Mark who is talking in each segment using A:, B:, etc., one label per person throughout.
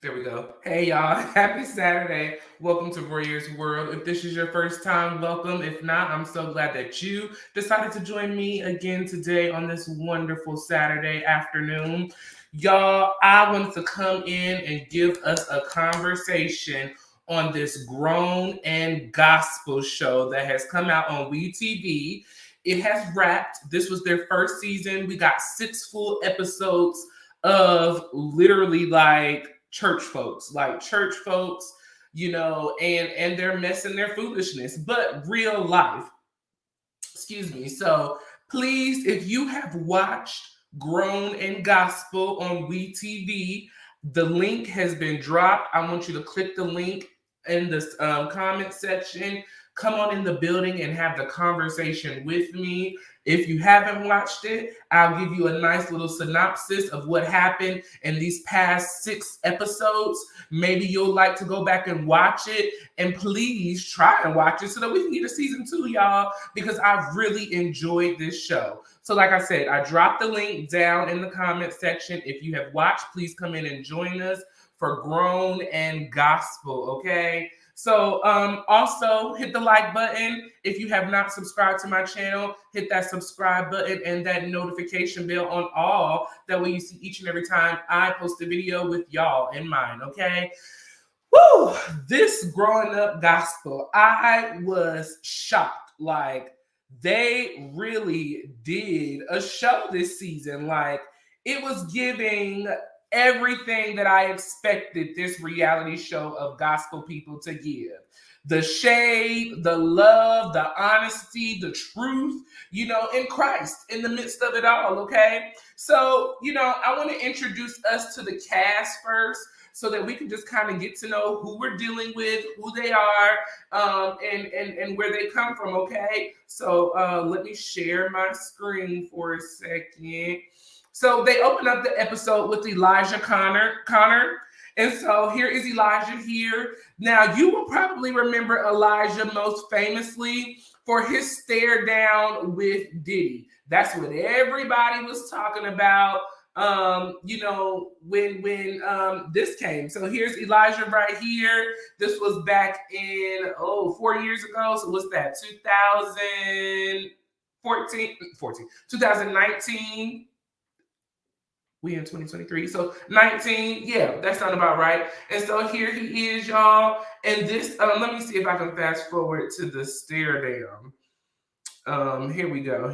A: There we go. Hey y'all, happy Saturday. Welcome to Warriors World. If this is your first time, welcome. If not, I'm so glad that you decided to join me again today on this wonderful Saturday afternoon. Y'all, I wanted to come in and give us a conversation on this grown and gospel show that has come out on WeTV. It has wrapped. This was their first season. We got 6 full episodes of literally like church folks, and they're messing their foolishness, but real life. Excuse me. So please, if you have watched Grown and Gospel on WeTV, the link has been dropped. I want you to click the link in the comment section. Come on in the building and have the conversation with me. If you haven't watched it, I'll give you a nice little synopsis of what happened in these past 6 episodes. Maybe you'll like to go back and watch it. And please try and watch it so that we can get a season 2, y'all, because I've really enjoyed this show. So, like I said, I dropped the link down in the comment section. If you have watched, please come in and join us for Grown and Gospel, okay? So also hit the like button. If you have not subscribed to my channel, hit that subscribe button and that notification bell on all. That way you see each and every time I post a video with y'all in mind, okay? Woo! This growing up gospel, I was shocked. Like, they really did a show this season. Like, it was giving everything that I expected this reality show of gospel people to give. The shade, the love, the honesty, the truth, in Christ, in the midst of it all, okay? So, I want to introduce us to the cast first so that we can just kind of get to know who we're dealing with, who they are, and where they come from, okay? So let me share my screen for a second. So they open up the episode with Elijah Connor. And so here is Elijah here. Now, you will probably remember Elijah most famously for his stare down with Diddy. That's what everybody was talking about, when this came. So here's Elijah right here. This was back in 4 years ago. So what's that? 2019. We in 2023. So 19, yeah, that sounds about right. And so here he is, y'all. And this, let me see if I can fast forward to the stare down. Here we go.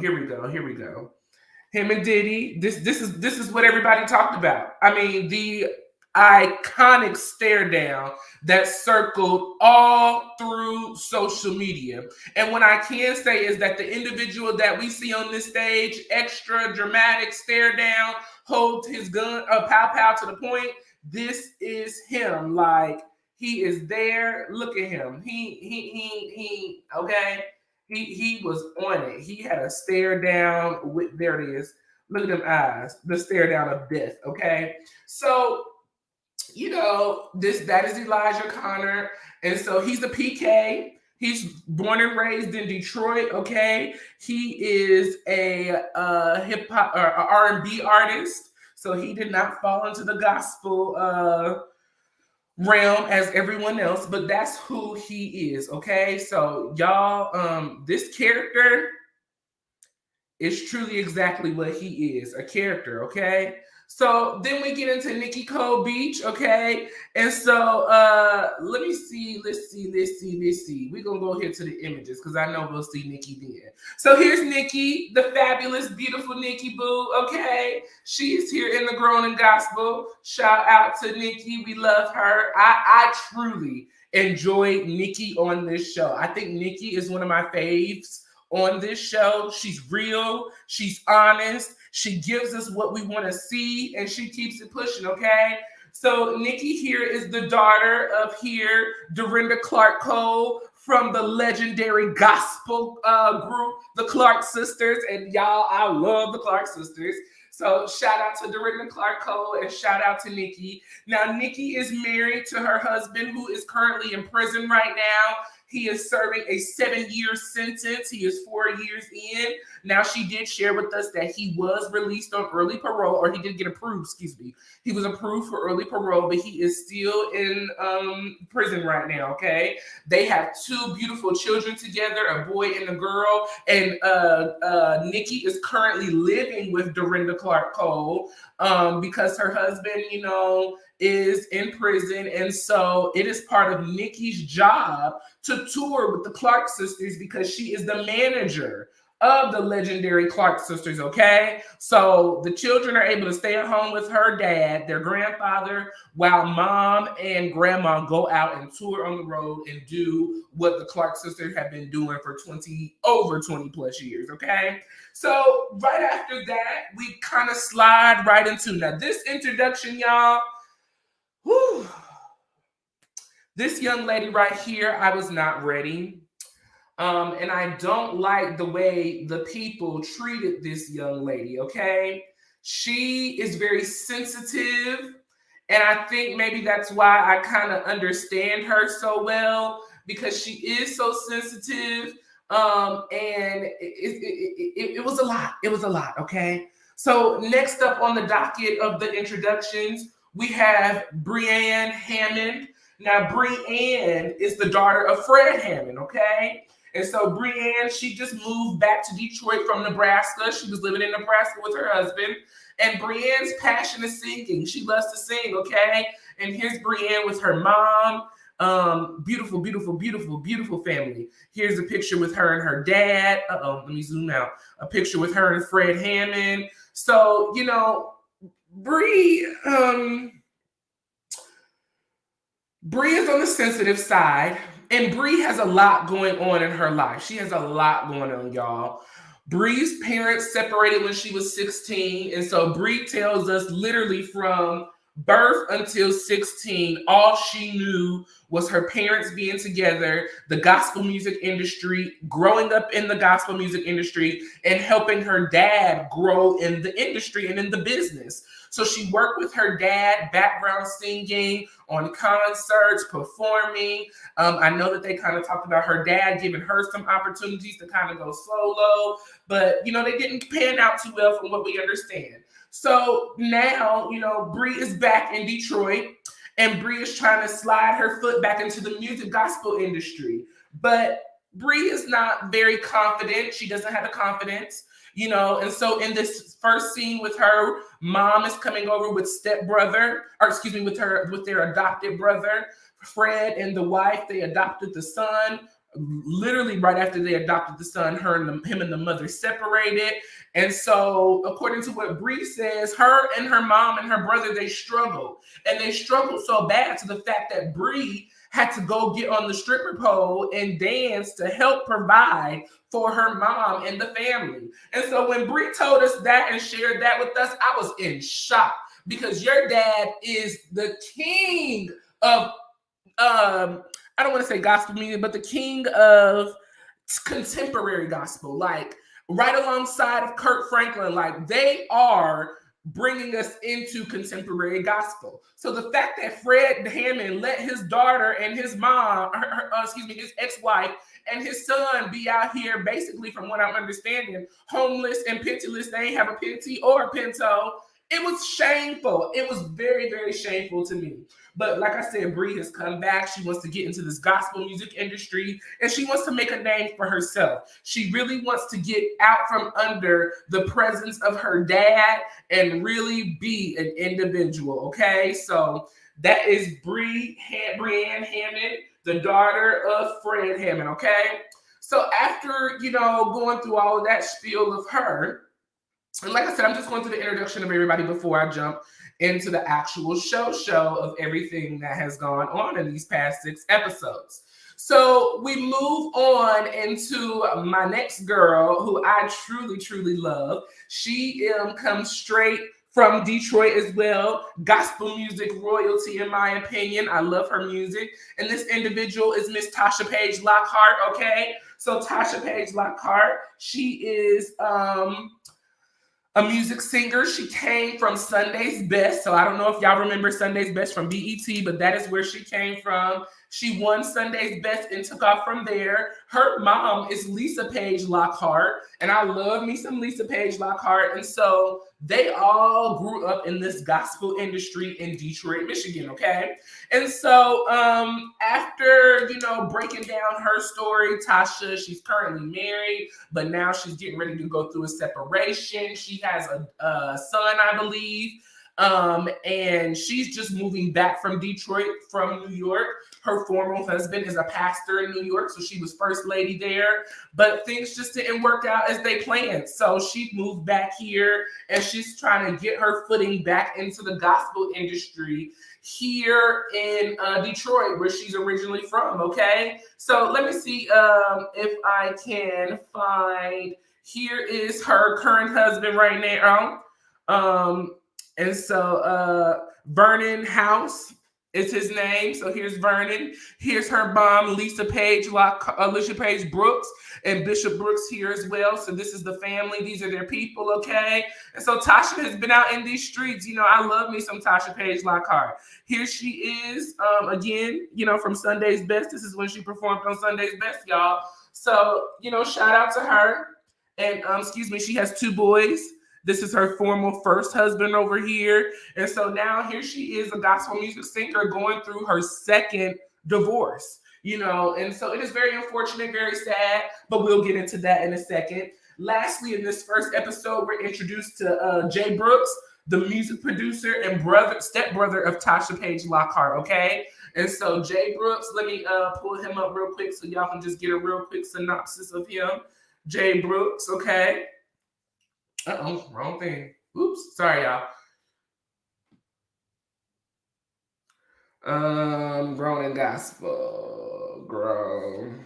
A: Him and Diddy. This is what everybody talked about. I mean, the iconic stare down that circled all through social media. And what I can say is that the individual that we see on this stage, extra dramatic stare down, hold his gun, pow pow to the point. This is him. Like, he is there. Look at him. He. Okay. He was on it. He had a stare down. There it is. Look at them eyes. The stare down of death. Okay. So, that is Elijah Connor. And so he's a PK. He's born and raised in Detroit. Okay. He is a hip hop or R&B artist. So he did not fall into the gospel realm as everyone else, but that's who he is. Okay. So y'all, this character is truly exactly what he is, a character, okay? So then we get into Nikki Cole Beach, okay? And so let me see. Let's see. We're gonna go here to the images because I know we'll see Nikki then. So here's Nikki, the fabulous, beautiful Nikki Boo, okay? She's here in the Grown and Gospel. Shout out to Nikki. We love her. I truly enjoyed Nikki on this show. I think Nikki is one of my faves on this show. She's real, she's honest, she gives us what we want to see, and she keeps it pushing, okay? So Nikki here is the daughter of Dorinda Clark Cole from the legendary gospel group, the Clark Sisters. And y'all, I love the Clark Sisters. So shout out to Dorinda Clark Cole and shout out to Nikki. Now, Nikki is married to her husband, who is currently in prison right now. He is serving a 7-year sentence. He is 4 years in. Now, she did share with us that he was released on early parole, or he did get approved, excuse me. He was approved for early parole, but he is still in prison right now, okay? They have 2 beautiful children together, a boy and a girl, and Nikki is currently living with Dorinda Clark Cole because her husband, is in prison. And so it is part of Nikki's job to tour with the Clark sisters because she is the manager of the legendary Clark sisters, okay? So the children are able to stay at home with her dad, their grandfather, while mom and grandma go out and tour on the road and do what the Clark sisters have been doing for over 20 plus years, okay? So right after that, we kind of slide right into, now this introduction, y'all, whew, this young lady right here, I was not ready. And I don't like the way the people treated this young lady, okay? She is very sensitive, and I think maybe that's why I kind of understand her so well, because she is so sensitive, and it was a lot. It was a lot, okay? So next up on the docket of the introductions, we have Brianne Hammond. Now, Brianne is the daughter of Fred Hammond, okay? And so Brianne, she just moved back to Detroit from Nebraska. She was living in Nebraska with her husband. And Brianne's passion is singing. She loves to sing, okay? And here's Brianne with her mom. Beautiful, beautiful, beautiful, beautiful family. Here's a picture with her and her dad. Let me zoom out. A picture with her and Fred Hammond. So, Bree is on the sensitive side. And Bree has a lot going on in her life. She has a lot going on, y'all. Bree's parents separated when she was 16. And so Bree tells us literally from birth until 16, all she knew was her parents being together, the gospel music industry, growing up in the gospel music industry, and helping her dad grow in the industry and in the business. So she worked with her dad, background singing, on concerts, performing. I know that they kind of talked about her dad giving her some opportunities to kind of go solo, but, they didn't pan out too well from what we understand. So now, Bree is back in Detroit, and Bree is trying to slide her foot back into the music gospel industry. But Bree is not very confident. She doesn't have the confidence. And so in this first scene with her, mom is coming over with with their adopted brother, Fred, and the wife. They adopted the son. Literally right after they adopted the son, him and the mother separated. And so according to what Bree says, her and her mom and her brother, they struggled. And they struggled so bad to the fact that Bree had to go get on the stripper pole and dance to help provide for her mom and the family. And so when Bree told us that and shared that with us, I was in shock, because your dad is the king of, I don't want to say gospel music, but the king of contemporary gospel, like right alongside of Kirk Franklin. Like, they are bringing us into contemporary gospel. So the fact that Fred Hammond let his daughter and his mom, his ex-wife and his son be out here, basically, from what I'm understanding, homeless and penniless. They ain't have a Pinty or a Pinto. It was shameful. It was very, very shameful to me. But like I said, Bree has come back. She wants to get into this gospel music industry, and she wants to make a name for herself. She really wants to get out from under the presence of her dad and really be an individual, okay? So that is Brianne Hammond, the daughter of Fred Hammond, okay? So after, going through all of that spiel of her, and like I said, I'm just going through the introduction of everybody before I jump into the actual show of everything that has gone on in these past 6 episodes. So we move on into my next girl, who I truly, truly love. She comes straight from Detroit as well. Gospel music royalty, in my opinion. I love her music. And this individual is Miss Tasha Page Lockhart, okay? So Tasha Page Lockhart, she is a music singer. She came from Sunday's Best. So I don't know if y'all remember Sunday's Best from BET, but that is where she came from. She won Sunday's Best and took off from there. Her mom is Lisa Page Lockhart, and I love me some Lisa Page Lockhart. And so they all grew up in this gospel industry in Detroit, Michigan, okay? And so after, breaking down her story, Tasha, she's currently married, but now she's getting ready to go through a separation. She has a son, I believe. And she's just moving back from Detroit from New York. Her former husband is a pastor in New York, so she was first lady there, but things just didn't work out as they planned. So she moved back here and she's trying to get her footing back into the gospel industry here in Detroit, where she's originally from. Okay, so let me see if I can find. Here is her current husband right now. And so Vernon House is his name. So here's Vernon. Here's her mom, Lisa Page Brooks, and Bishop Brooks here as well. So this is the family. These are their people, okay? And so Tasha has been out in these streets. I love me some Tasha Page Lockhart. Here she is again, from Sunday's Best. This is when she performed on Sunday's Best, y'all. So, shout out to her. And she has 2 boys. This is her former first husband over here. And so now here she is, a gospel music singer going through her second divorce, and so it is very unfortunate, very sad, but we'll get into that in a second. Lastly, in this first episode, we're introduced to Jay Brooks, the music producer and stepbrother of Tasha Page Lockhart, okay? And so Jay Brooks, let me pull him up real quick so y'all can just get a real quick synopsis of him. Jay Brooks, okay? Wrong thing. Oops, sorry, y'all. Grown in gospel. Grown.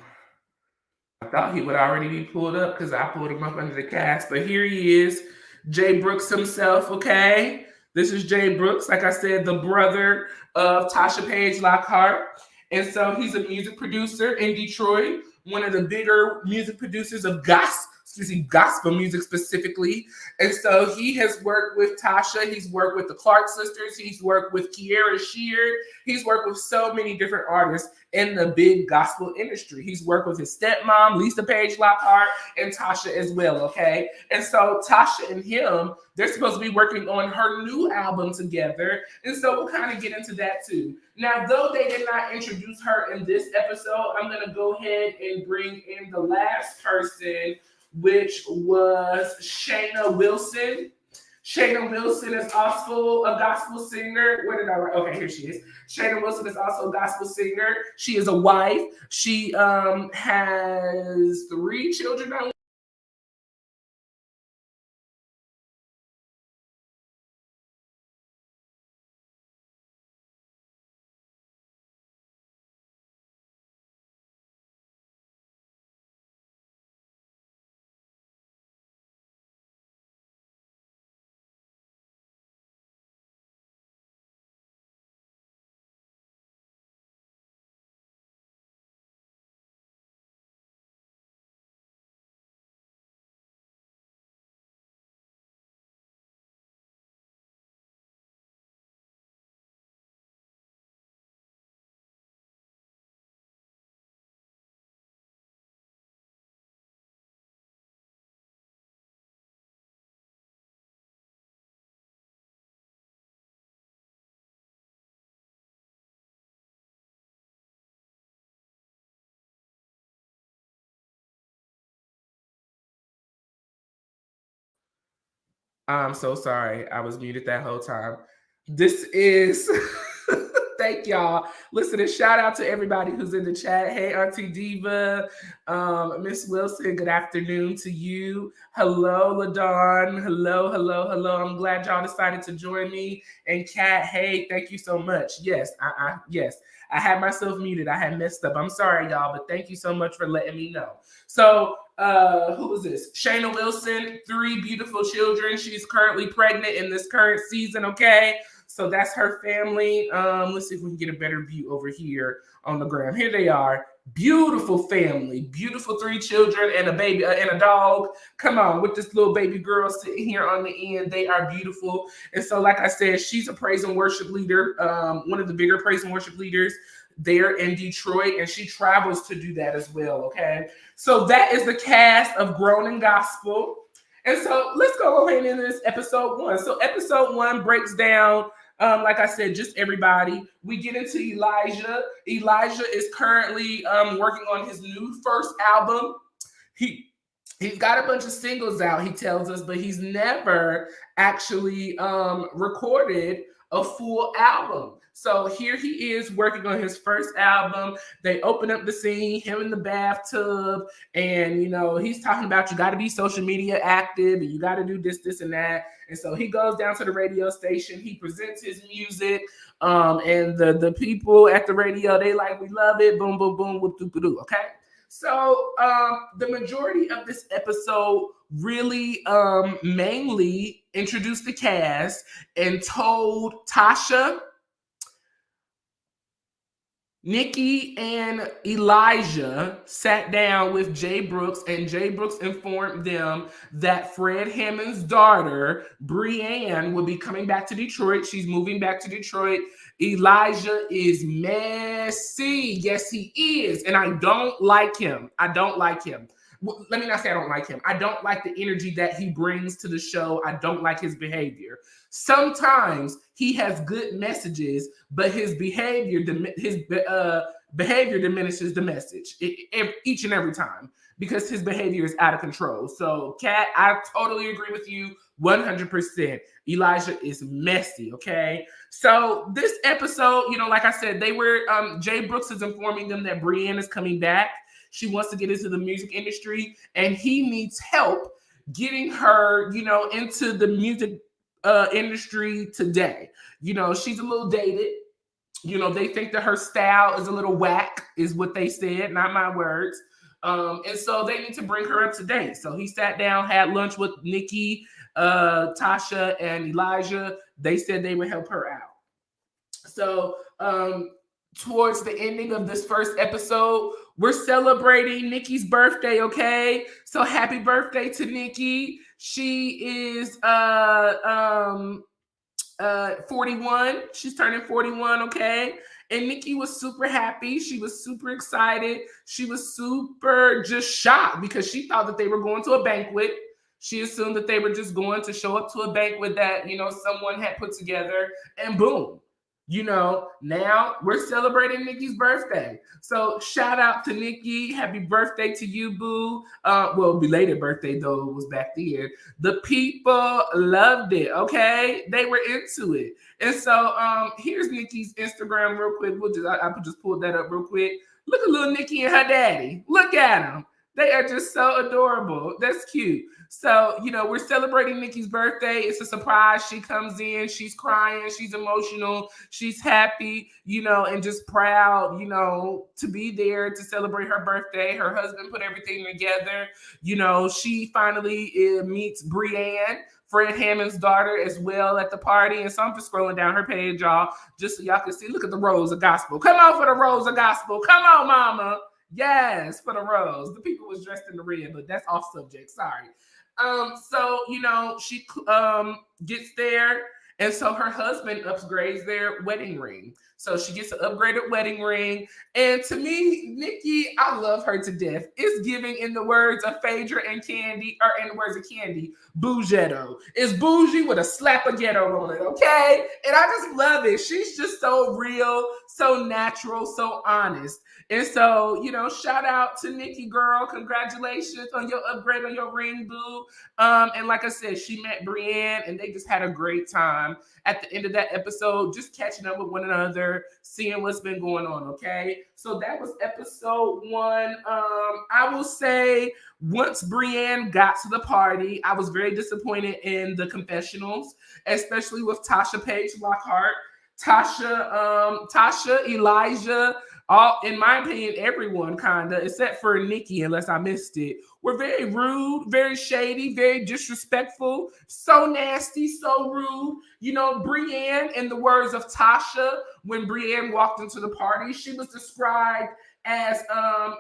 A: I thought he would already be pulled up because I pulled him up under the cast, but here he is, Jay Brooks himself, okay? This is Jay Brooks, like I said, the brother of Tasha Page Lockhart. And so he's a music producer in Detroit, one of the bigger music producers of gospel music specifically. And so he has worked with Tasha. He's worked with the Clark sisters. He's worked with Kierra Sheard. He's worked with so many different artists in the big gospel industry. He's worked with his stepmom, Lisa Page Lockhart, and Tasha as well, okay? And so Tasha and him, they're supposed to be working on her new album together. And so we'll kind of get into that too. Now, though they did not introduce her in this episode, I'm going to go ahead and bring in the last person, which was Shayna Wilson. Shayna Wilson is also a gospel singer. Where did I write? Okay, here she is. Shayna Wilson is also a gospel singer. She is a wife. She has 3 children. I'm so sorry. I was muted that whole time. This is thank y'all. Listen, and shout out to everybody who's in the chat. Hey, Auntie Diva, Miss Wilson, good afternoon to you. Hello, LaDawn. Hello. I'm glad y'all decided to join me. And Kat, hey, thank you so much. Yes, I had myself muted. I had messed up. I'm sorry, y'all, but thank you so much for letting me know. So who was this? Shayna Wilson, 3 beautiful children. She's currently pregnant in this current season, okay? So that's her family. Let's see if we can get a better view over here on the gram. Here they are. Beautiful family. Beautiful 3 children and a baby and a dog. Come on, with this little baby girl sitting here on the end. They are beautiful. And so, like I said, she's a praise and worship leader, one of the bigger praise and worship leaders there in Detroit, and she travels to do that as well. Okay, so that is the cast of Grown in Gospel. And so let's go ahead into this episode 1. So episode 1 breaks down, like I said, just everybody. We get into Elijah. Elijah is currently working on his new first album. He's got a bunch of singles out, he tells us, but he's never actually recorded a full album. So here he is working on his first album. They open up the scene, him in the bathtub, and he's talking about you got to be social media active and you got to do this and that. And so he goes down to the radio station, he presents his music, and the people at the radio, they like, we love it, boom, boom, boom, whoop, doop, doo. Okay. So the majority of this episode really mainly introduced the cast and told Tasha, Nikki, and Elijah sat down with Jay Brooks, and Jay Brooks informed them that Fred Hammond's daughter, Brienne, will be coming back to Detroit. She's moving back to Detroit. Elijah is messy. Yes, he is. And I don't like him. Well, let me not say I don't like him. I don't like the energy that he brings to the show. I don't like his behavior. Sometimes he has good messages, but his behavior diminishes the message each and every time because his behavior is out of control. So, Kat, I totally agree with you 100%. Elijah is messy, okay? So this episode, like I said, they were Jay Brooks is informing them that Brienne is coming back. She wants to get into the music industry, and he needs help getting her, into the music industry today. She's a little dated. They think that her style is a little whack, is what they said, not my words. And so they need to bring her up to date. So he sat down, had lunch with Nikki, Tasha, and Elijah. They said they would help her out. So towards the ending of this first episode, we're celebrating Nikki's birthday, okay? So happy birthday to Nikki. She is 41. She's turning 41, okay? And Nikki was super happy. She was super excited. She was super just shocked because she thought that they were going to a banquet. She assumed that they were just going to show up to a banquet that, someone had put together, and boom. Now we're celebrating Nikki's birthday. So shout out to Nikki. Happy birthday to you, boo. Well, belated birthday, though, it was back then. The people loved it, okay? They were into it. And so here's Nikki's Instagram real quick. I just pulled that up real quick. Look at little Nikki and her daddy. Look at them. They are just so adorable. That's cute. So, we're celebrating Nikki's birthday. It's a surprise. She comes in, she's crying, she's emotional, she's happy, and just proud, to be there to celebrate her birthday. Her husband put everything together. She finally meets Brienne, Fred Hammond's daughter, as well at the party. And so I'm just scrolling down her page, y'all, just so y'all can see. Look at the Rose of Gospel. Come on for the Rose of Gospel. Come on, mama. Yes, for the rose. The people was dressed in the red, but that's off subject. Sorry. So, she gets there, and so her husband upgrades their wedding ring. So she gets an upgraded wedding ring. And to me, Nikki, I love her to death. It's giving, in the words of Phaedra and Candy, or in the words of Candy, bougetto. It's bougie with a slap of ghetto on it, okay? And I just love it. She's just so real, so natural, so honest. And so, shout out to Nikki, girl. Congratulations on your upgrade on your ring, boo. And like I said, she met Brienne, and they just had a great time at the end of that episode, just catching up with one another, seeing what's been going on, okay? So that was episode 1. I will say, once Brienne got to the party, I was very disappointed in the confessionals, especially with Tasha Page Lockhart. Tasha, Elijah, all, in my opinion, everyone kinda, except for Nikki, unless I missed it, were very rude, very shady, very disrespectful, so nasty, so rude. Brienne, in the words of Tasha, when Brienne walked into the party, she was described as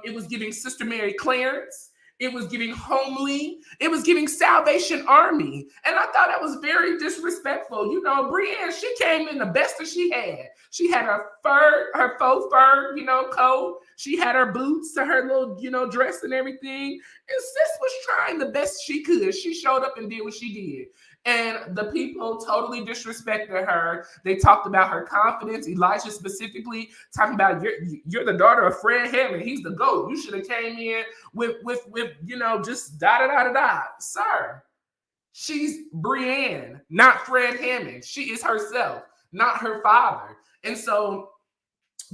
A: it was giving Sister Mary Clarence. It was giving homely. It was giving Salvation Army. And I thought that was very disrespectful. You know, Brienne, she came in the best that she had. She had her her faux fur, coat. She had her boots to her little, dress and everything. And sis was trying the best she could. She showed up and did what she did. And the people totally disrespected her. They talked about her confidence. Elijah specifically talking about you're the daughter of Fred Hammond. He's the GOAT. You should have came in with just da. Sir, she's Brienne, not Fred Hammond. She is herself, not her father. And so,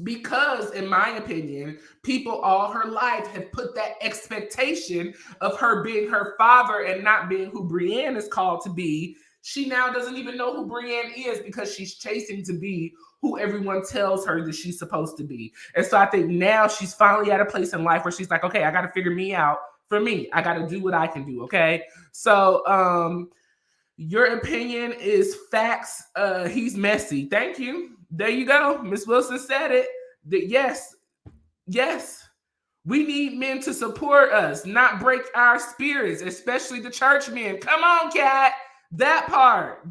A: because, in my opinion, people all her life have put that expectation of her being her father and not being who Brienne is called to be, she now doesn't even know who Brienne is because she's chasing to be who everyone tells her that she's supposed to be. And so I think now she's finally at a place in life where she's like, okay, I got to figure me out for me. I got to do what I can do, okay? So your opinion is facts. He's messy. Thank you. There you go. Miss Wilson said it. Yes. We need men to support us, not break our spirits, especially the church men. Come on, Kat. That part.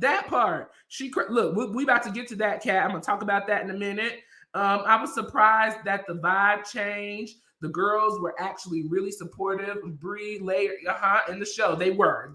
A: Look, we about to get to that, Kat. I'm gonna talk about that in a minute. I was surprised that the vibe changed. The girls were actually really supportive of Bree later in the show. They were.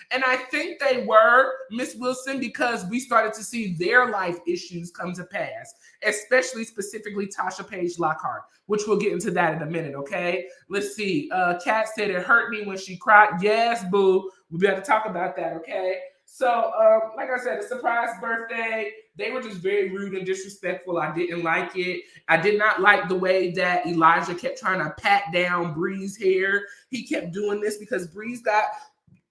A: And I think they were, Miss Wilson, because we started to see their life issues come to pass, especially specifically Tasha Page Lockhart, which we'll get into that in a minute, okay? Let's see. Kat said it hurt me when she cried. Yes, boo. We better talk about that, okay? So, like I said, a surprise birthday. They were just very rude and disrespectful. I didn't like it. I did not like the way that Elijah kept trying to pat down Bree's hair. He kept doing this because Bree's got,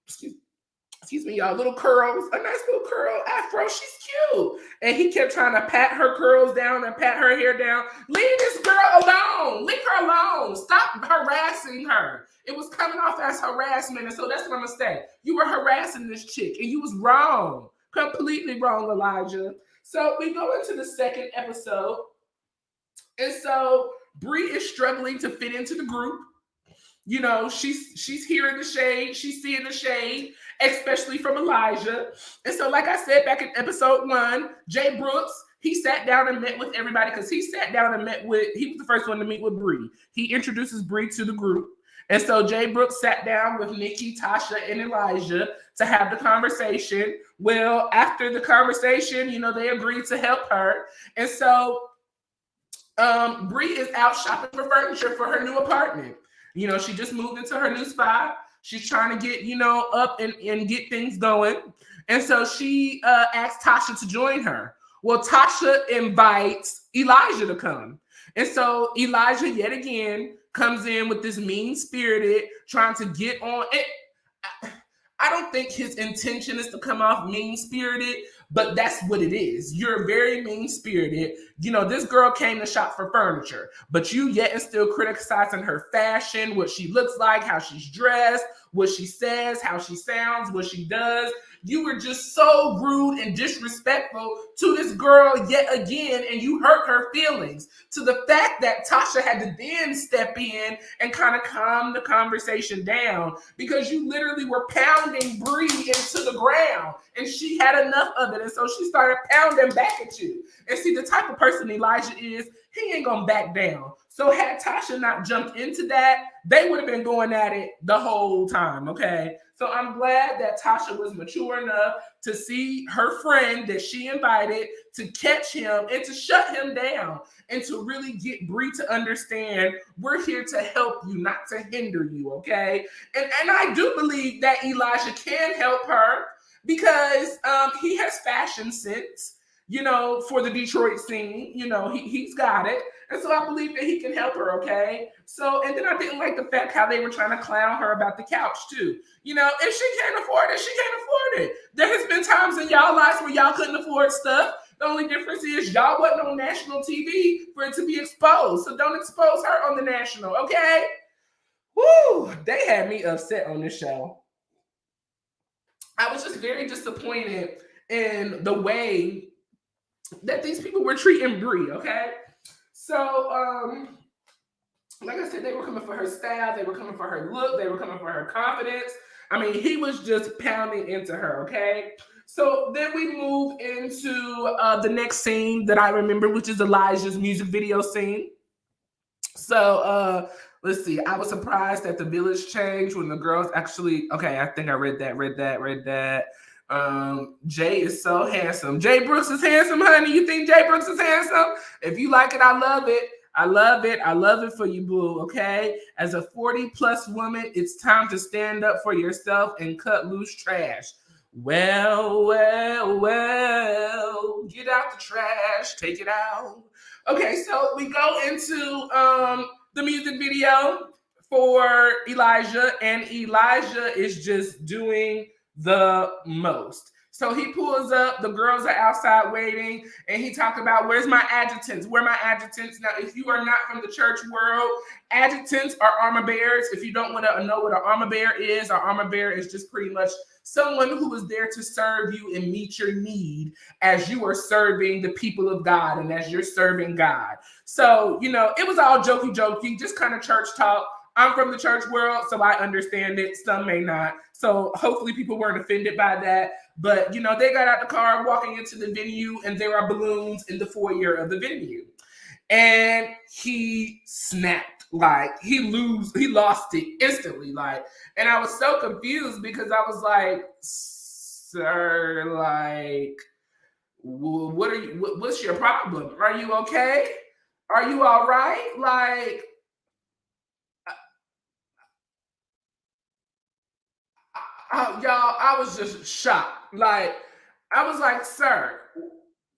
A: excuse me, y'all, little curls, a nice little curl afro. She's cute. And he kept trying to pat her curls down and pat her hair down. Leave this girl alone. Leave her alone. Stop harassing her. It was coming off as harassment. And so that's what I'm going to say. You were harassing this chick and you was wrong. Completely wrong, Elijah. So we go into the second episode. And so Bree is struggling to fit into the group. You know, she's hearing the shade. She's seeing the shade, especially from Elijah. And so, like I said back in episode 1, Jay Brooks, he sat down and met with everybody because he was the first one to meet with Bree. He introduces Bree to the group. And so Jay Brooks sat down with Nikki, Tasha, and Elijah to have the conversation. Well, after the conversation, they agreed to help her. And so Bree is out shopping for furniture for her new apartment. She just moved into her new spot. She's trying to get, up and get things going. And so she asked Tasha to join her. Well, Tasha invites Elijah to come. And so Elijah, yet again, comes in with this mean-spirited, trying to get on it. I don't think his intention is to come off mean-spirited, but that's what it is. You're very mean-spirited. This girl came to shop for furniture, but you yet and still criticizing her fashion, what she looks like, how she's dressed, what she says, how she sounds, what she does. You were just so rude and disrespectful to this girl yet again, and you hurt her feelings to the fact that Tasha had to then step in and kind of calm the conversation down because you literally were pounding Bree into the ground, and she had enough of it, and so she started pounding back at you. And see, the type of person Elijah is, he ain't gonna back down. So had Tasha not jumped into that, they would have been going at it the whole time, okay? So I'm glad that Tasha was mature enough to see her friend that she invited to catch him and to shut him down and to really get Bree to understand we're here to help you, not to hinder you, okay? And I do believe that Elijah can help her because he has fashion sense, for the Detroit scene. He's got it. And so I believe that he can help her, okay? So, and then I didn't like the fact how they were trying to clown her about the couch, too. If she can't afford it, she can't afford it. There has been times in y'all lives where y'all couldn't afford stuff. The only difference is y'all wasn't on national TV for it to be exposed. So don't expose her on the national, okay? Woo! They had me upset on this show. I was just very disappointed in the way that these people were treating Bree, okay? So Like I said, they were coming for her style, they were coming for her look, they were coming for her confidence. I mean, he was just pounding into her, okay? So then we move into the next scene that I remember, which is Elijah's music video scene. So let's see. I was surprised that the village changed when the girls actually okay, I think I read that. Jay is so handsome. Jay Brooks is handsome, honey. You think Jay Brooks is handsome? If you like it, I love it. I love it. I love it for you, boo. Okay. As a 40 plus woman, it's time to stand up for yourself and cut loose trash. Well, get out the trash, take it out. Okay, so we go into the music video for Elijah, and Elijah is just doing the most. So he pulls up, the girls are outside waiting, and he talked about where's my adjutants? Where are my adjutants? Now, if you are not from the church world, adjutants are armor bearers. If you don't want to know what an armor bearer is, an armor bearer is just pretty much someone who is there to serve you and meet your need as you are serving the people of God and as you're serving God. So, you know, it was all jokey, just kind of church talk. I'm from the church world, so I understand it. Some may not. So hopefully people weren't offended by that. But, you know, they got out the car walking into the venue and there are balloons in the foyer of the venue. And he snapped, like he lost it instantly, like. And I was so confused because I was like, sir, like, what are you? What's your problem? Are you okay? Are you all right? Like, y'all, I was just shocked. Like, I was like, sir,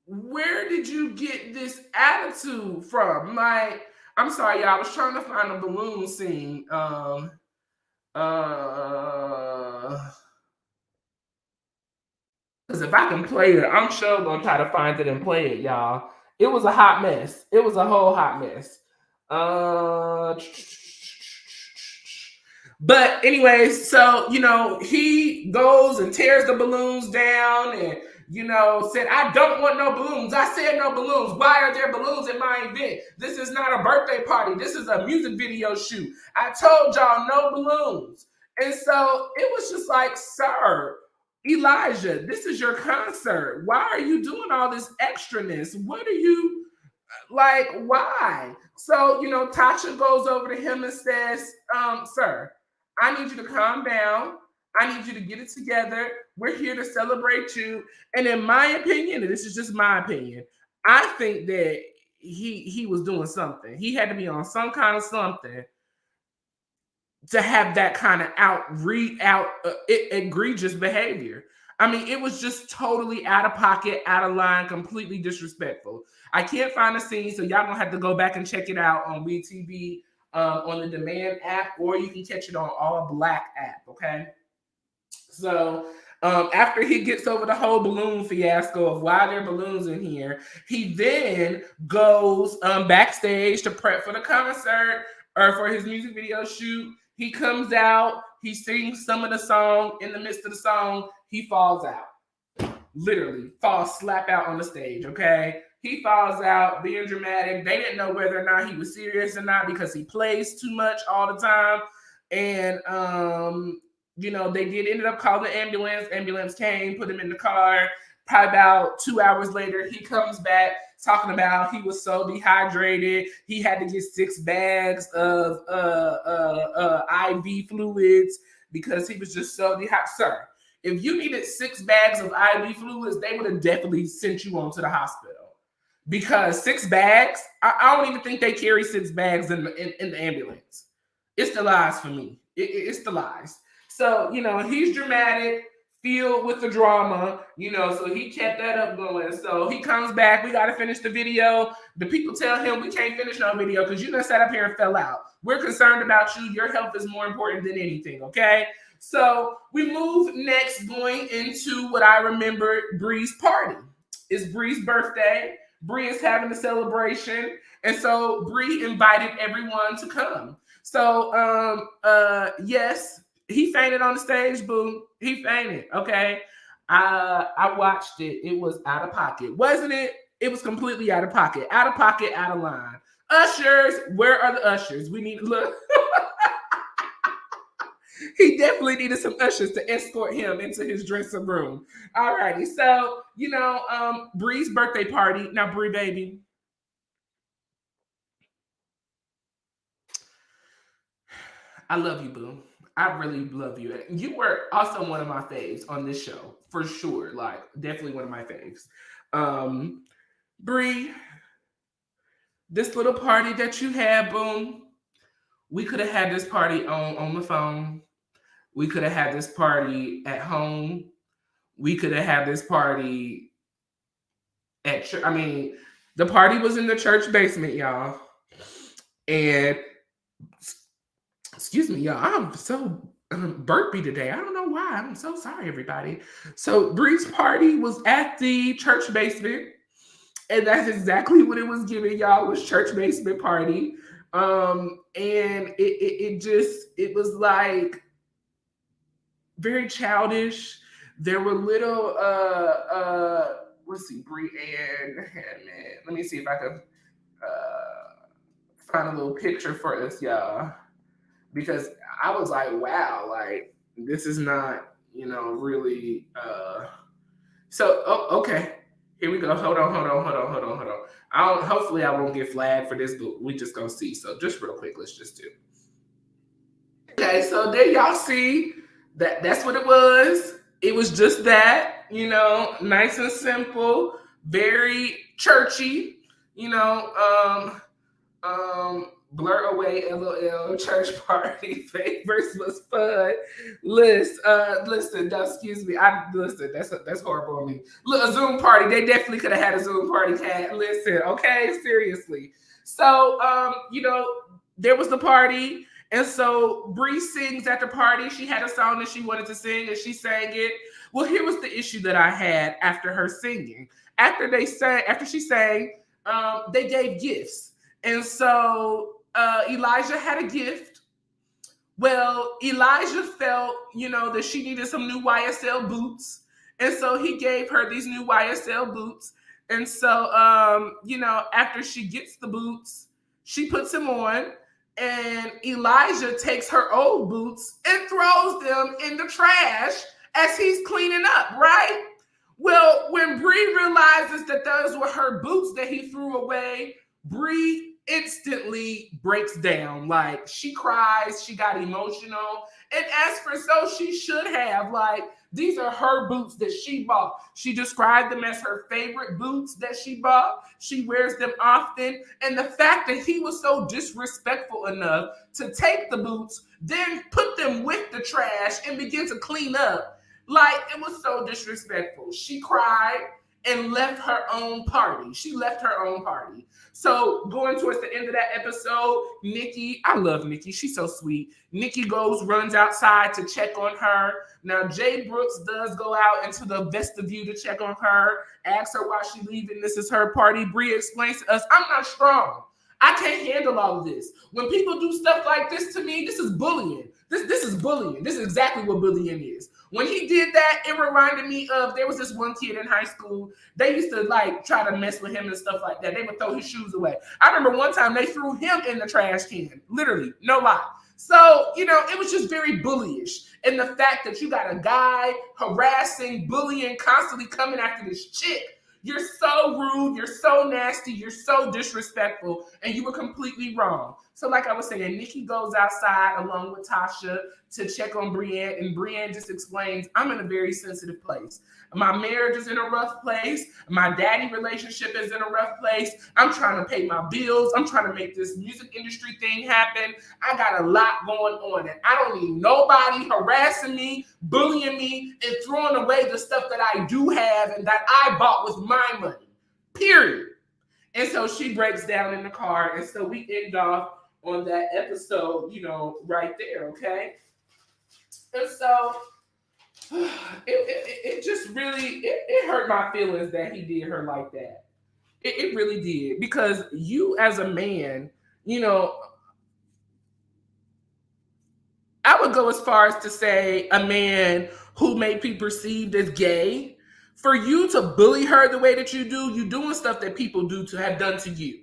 A: where did you get this attitude from? Like, I'm sorry, y'all. I was trying to find a balloon scene. Because if I can play it, I'm sure gonna try to find it and play it, y'all. It was a hot mess. It was a whole hot mess. But anyways, so you know, he goes and tears the balloons down and you know, said, I don't want no balloons. I said no balloons. Why are there balloons at my event? This is not a birthday party. This is a music video shoot. I told y'all no balloons. And so it was just like, sir, Elijah, this is your concert. Why are you doing all this extraness? What are you like? Why? So, you know, Tasha goes over to him and says, sir, I need you to calm down. I need you to get it together. We're here to celebrate you. And in my opinion, and this is just my opinion, I think that he was doing something. He had to be on some kind of something to have that kind of egregious behavior. I mean, it was just totally out of pocket, out of line, completely disrespectful. I can't find a scene, so y'all gonna have to go back and check it out on WeTV on the Demand app, or you can catch it on All Black app. Okay, so after he gets over the whole balloon fiasco of why there are balloons in here, he then goes backstage to prep for the concert or for his music video shoot. He comes out, he sings some of the song. In the midst of the song, he falls out. Literally, falls slap out on the stage, okay? He falls out, being dramatic. They didn't know whether or not he was serious or not because he plays too much all the time. And you know, they ended up calling the ambulance. Ambulance came, put him in the car. Probably about 2 hours later, he comes back talking about he was so dehydrated. He had to get 6 bags of IV fluids because he was just so dehydrated. Sir, if you needed 6 bags of IV fluids, they would have definitely sent you on to the hospital. Because 6 bags, I don't even think they carry 6 bags in the ambulance. It's the lies for me. It's the lies. So, you know, he's dramatic, filled with the drama, you know, so he kept that up going. So he comes back. We got to finish the video. The people tell him we can't finish no video because you done sat up here and fell out. We're concerned about you. Your health is more important than anything, okay? So we move next going into what I remember Bree's party. It's Bree's birthday. Bree is having a celebration. And so Bree invited everyone to come. So, yes, he fainted on the stage, boo. He fainted, okay? I watched it. It was out of pocket. Wasn't it? It was completely out of pocket, out of line. Ushers, where are the ushers? We need look. He definitely needed some ushers to escort him into his dressing room. All righty. So, Bree's birthday party. Now, Bree, baby, I love you, boo. I really love you. You were also one of my faves on this show, for sure. Like, definitely one of my faves. Um, Bree, this little party that you had, boom, we could have had this party on the phone. We could have had this party at home. We could have had this party at church. I mean, the party was in the church basement, y'all. And excuse me, y'all. I'm so burpy today. I don't know why. I'm so sorry, everybody. So Bree's party was at the church basement, and that's exactly what it was giving, y'all. Was church basement party. And it was like very childish. There were little let's see, Bree and let me see if I can find a little picture for us, y'all. Because I was like, wow, like this is not, really so okay. Here we go. Hold on. Hopefully I won't get flagged for this, but we just gonna see. So just real quick, let's just do. Okay, so there y'all see that's what it was. It was just that, nice and simple, very churchy, blur away LOL church party favors was fun. Listen, excuse me. That's horrible of me. Look, a Zoom party. They definitely could have had a Zoom party, Cat. Listen, okay, seriously. So there was the party. And so Bree sings at the party. She had a song that she wanted to sing and she sang it. Well, here was the issue that I had after her singing. After she sang, they gave gifts. And so Elijah had a gift. Well, Elijah felt, that she needed some new YSL boots. And so he gave her these new YSL boots. And so, after she gets the boots, she puts them on. And Elijah takes her old boots and throws them in the trash as he's cleaning up, right? Well, when Bree realizes that those were her boots that he threw away, Bree instantly breaks down. Like, she cries, she got emotional. And as for so she should have, like, these are her boots that she bought. She described them as her favorite boots that she bought. She wears them often. And the fact that he was so disrespectful enough to take the boots, then put them with the trash and begin to clean up, like, it was so disrespectful. She cried and left her own party. So going towards the end of that episode, Nikki, I love Nikki. She's so sweet. Nikki runs outside to check on her. Now, Jay Brooks does go out into the vestibule to check on her, asks her why she's leaving. This is her party. Bree explains to us, I'm not strong. I can't handle all of this. When people do stuff like this to me, this is bullying. This is bullying. This is exactly what bullying is. When he did that, it reminded me of, there was this one kid in high school. They used to try to mess with him and stuff like that. They would throw his shoes away. I remember one time they threw him in the trash can. Literally, no lie. So, it was just very bullyish. And the fact that you got a guy harassing, bullying, constantly coming after this chick. You're so rude, you're so nasty, you're so disrespectful, and you were completely wrong. So like I was saying, Nikki goes outside along with Tasha to check on Brienne, and Brienne just explains, I'm in a very sensitive place. My marriage is in a rough place. My daddy relationship is in a rough place. I'm trying to pay my bills. I'm trying to make this music industry thing happen. I got a lot going on, and I don't need nobody harassing me, bullying me, and throwing away the stuff that I do have and that I bought with my money, period. And so she breaks down in the car, and so we end off on that episode, right there, okay? And so it just really, it hurt my feelings that he did her like that. It really did. Because you as a man, I would go as far as to say a man who may be perceived as gay, for you to bully her the way that you do, you doing stuff that people do to have done to you.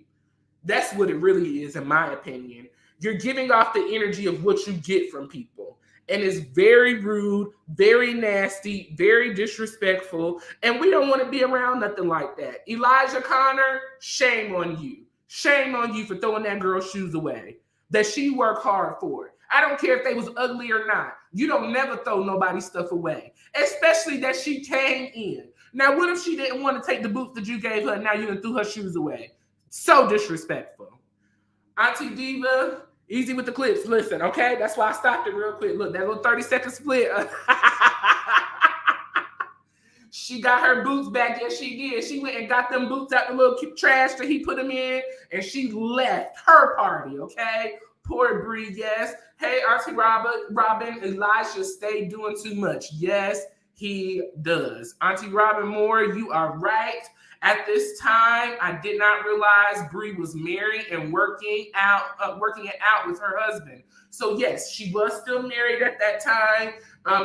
A: That's what it really is, in my opinion. You're giving off the energy of what you get from people. And it's very rude, very nasty, very disrespectful. And we don't want to be around nothing like that. Elijah Connor, shame on you. Shame on you for throwing that girl's shoes away that she worked hard for. I don't care if they was ugly or not. You don't never throw nobody's stuff away, especially that she came in. Now, what if she didn't want to take the boots that you gave her and now you done threw her shoes away? So disrespectful. Auntie Diva, easy with the clips. Listen, okay? That's why I stopped it real quick. Look, that little 30-second split. She got her boots back. Yes, she did. She went and got them boots out the little trash that he put them in, and she left her party, okay? Poor Bree, yes. Hey, Auntie Robin, Elijah stay doing too much. Yes, he does. Auntie Robin Moore, you are right. At this time, I did not realize Bree was married and working it out with her husband. So yes, she was still married at that time.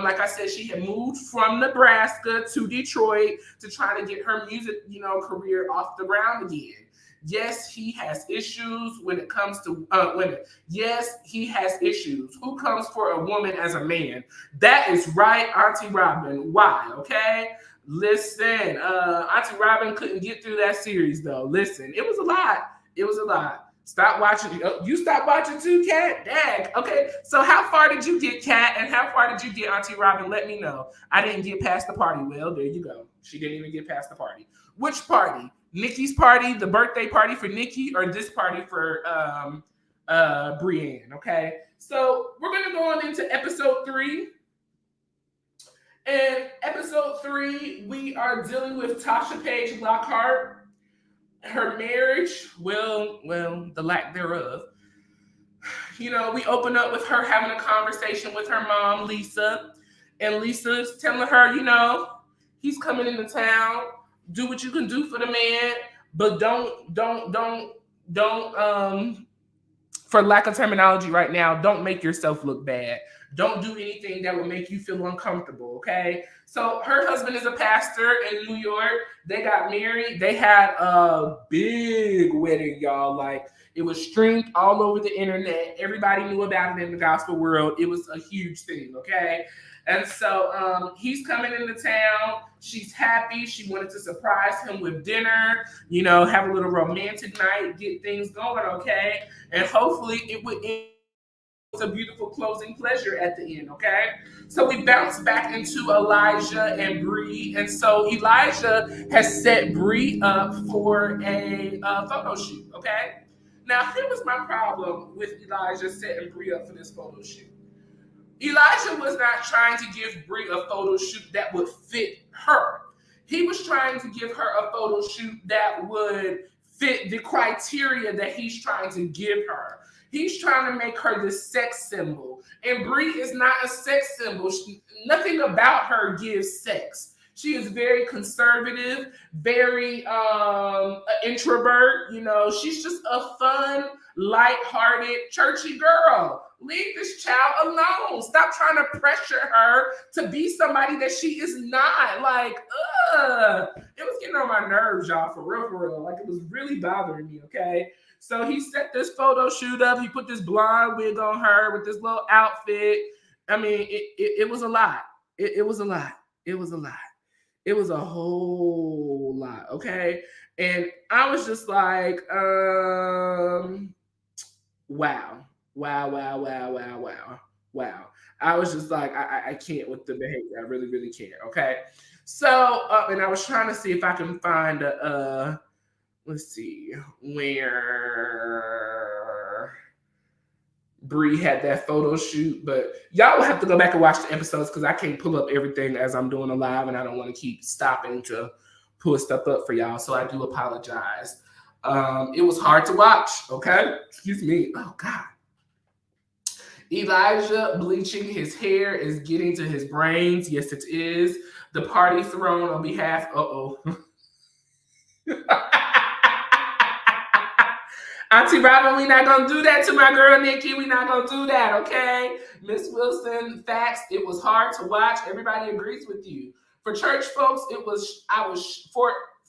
A: Like I said, she had moved from Nebraska to Detroit to try to get her music, career off the ground again. Yes, he has issues when it comes to women. Yes, he has issues. Who comes for a woman as a man? That is right, Auntie Robin. Why? Okay. Listen, Auntie Robin couldn't get through that series though. Listen, it was a lot. It was a lot. Stop watching. You stopped watching too, Kat? Dang. Okay. So how far did you get, Kat? And how far did you get, Auntie Robin? Let me know. I didn't get past the party. Well, there you go. She didn't even get past the party. Which party? Nikki's party, the birthday party for Nikki, or this party for Brienne? Okay. So we're gonna go on into episode 3. And episode 3, we are dealing with Tasha Page Lockhart. Her marriage, well, the lack thereof. We open up with her having a conversation with her mom, Lisa. And Lisa's telling her, he's coming into town. Do what you can do for the man, but don't, for lack of terminology right now, don't make yourself look bad. Don't do anything that will make you feel uncomfortable, okay? So her husband is a pastor in New York. They got married. They had a big wedding, y'all. Like, it was streamed all over the internet. Everybody knew about it in the gospel world. It was a huge thing, okay? And so he's coming into town. She's happy. She wanted to surprise him with dinner, have a little romantic night, get things going, okay? And hopefully it would end with a beautiful closing pleasure at the end, okay? So we bounce back into Elijah and Bree. And so Elijah has set Bree up for a photo shoot, okay? Now, here was my problem with Elijah setting Bree up for this photo shoot. Elijah was not trying to give Bree a photo shoot that would fit her. He was trying to give her a photo shoot that would fit the criteria that he's trying to give her. He's trying to make her the sex symbol. And Bree is not a sex symbol. Nothing about her gives sex. She is very conservative, very introvert. She's just a fun, lighthearted, churchy girl. Leave this child alone. Stop trying to pressure her to be somebody that she is not. Like, it was getting on my nerves, y'all, for real. Like, it was really bothering me, okay? So he set this photo shoot up. He put this blonde wig on her with this little outfit. I mean, it was a lot. It was a lot. It was a lot. It was a whole lot, okay? And I was just like, wow. I was just like, I can't with the behavior. I really, really can't, okay? So, and I was trying to see if I can find let's see, where Bree had that photo shoot, but y'all will have to go back and watch the episodes because I can't pull up everything as I'm doing a live, and I don't want to keep stopping to pull stuff up for y'all, so I do apologize. It was hard to watch, okay? Excuse me. Oh, God. Elijah bleaching his hair is getting to his brains. Yes, it is. The party thrown on behalf. Auntie Robin, we're not going to do that to my girl, Nikki. We're not going to do that, okay? Miss Wilson, facts, it was hard to watch. Everybody agrees with you. For church folks,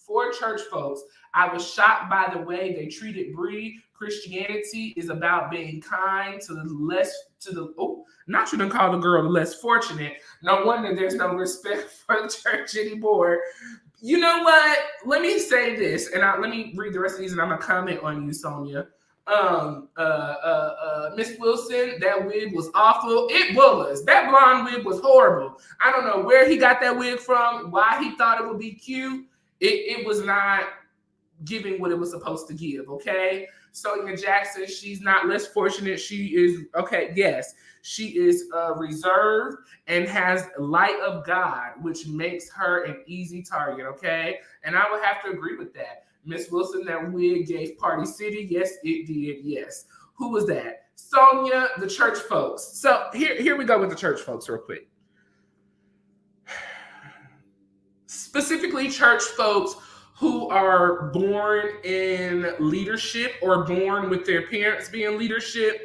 A: for church folks. I was shocked by the way they treated Bree. Christianity is about being kind to the less, to the, oh, not you to call the girl the less fortunate. No wonder there's no respect for the church anymore. You know what? Let me say this, and let me read the rest of these, and I'm gonna comment on you, Sonia. Miss Wilson, that wig was awful. It was. That blonde wig was horrible. I don't know where he got that wig from, why he thought it would be cute. It was not giving what it was supposed to give, okay? Sonia Jackson, she's not less fortunate. She is, okay, yes, she is reserved and has light of God, which makes her an easy target, okay? And I would have to agree with that. Miss Wilson, that wig gave Party City. Yes, it did, yes. Who was that? Sonia, the church folks. So here we go with the church folks real quick. Specifically, church folks who are born in leadership or born with their parents being leadership,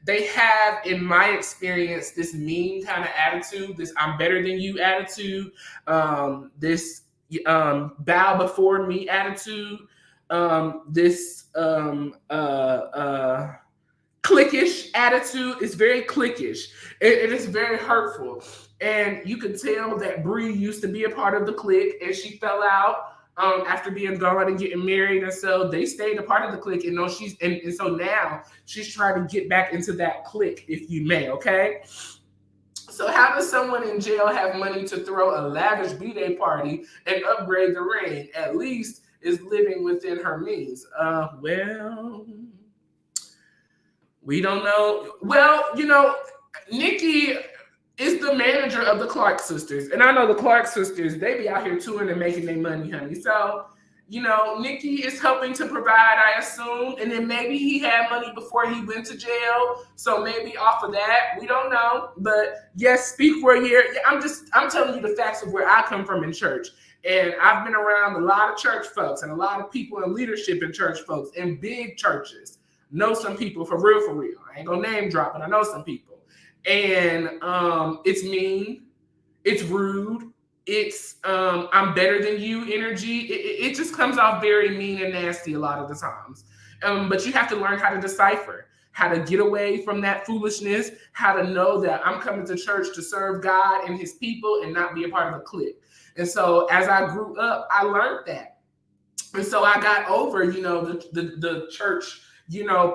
A: they have, in my experience, this mean kind of attitude, this I'm better than you attitude, this bow before me attitude, this cliquish attitude. Is very cliquish. It is very hurtful. And you can tell that Bree used to be a part of the clique and she fell out after being gone and getting married, and so they stayed a part of the clique. And she's and so now she's trying to get back into that clique, if you may. Okay. So how does someone in jail have money to throw a lavish b-day party and upgrade the ring? At least is living within her means. Well, we don't know. Well, Nikki is the manager of the Clark sisters. And I know the Clark sisters, they be out here touring and making their money, honey. So, Nikki is helping to provide, I assume. And then maybe he had money before he went to jail. So maybe off of that, we don't know. But yes, speak for a year. I'm telling you the facts of where I come from in church. And I've been around a lot of church folks and a lot of people in leadership in church folks in big churches. Know some people for real, for real. I ain't gonna name drop, but I know some people. And it's mean, it's rude, it's I'm better than you energy. It just comes off very mean and nasty a lot of the times. But you have to learn how to decipher, how to get away from that foolishness, how to know that I'm coming to church to serve God and his people and not be a part of a clique. And so as I grew up, I learned that. And so I got over, the church,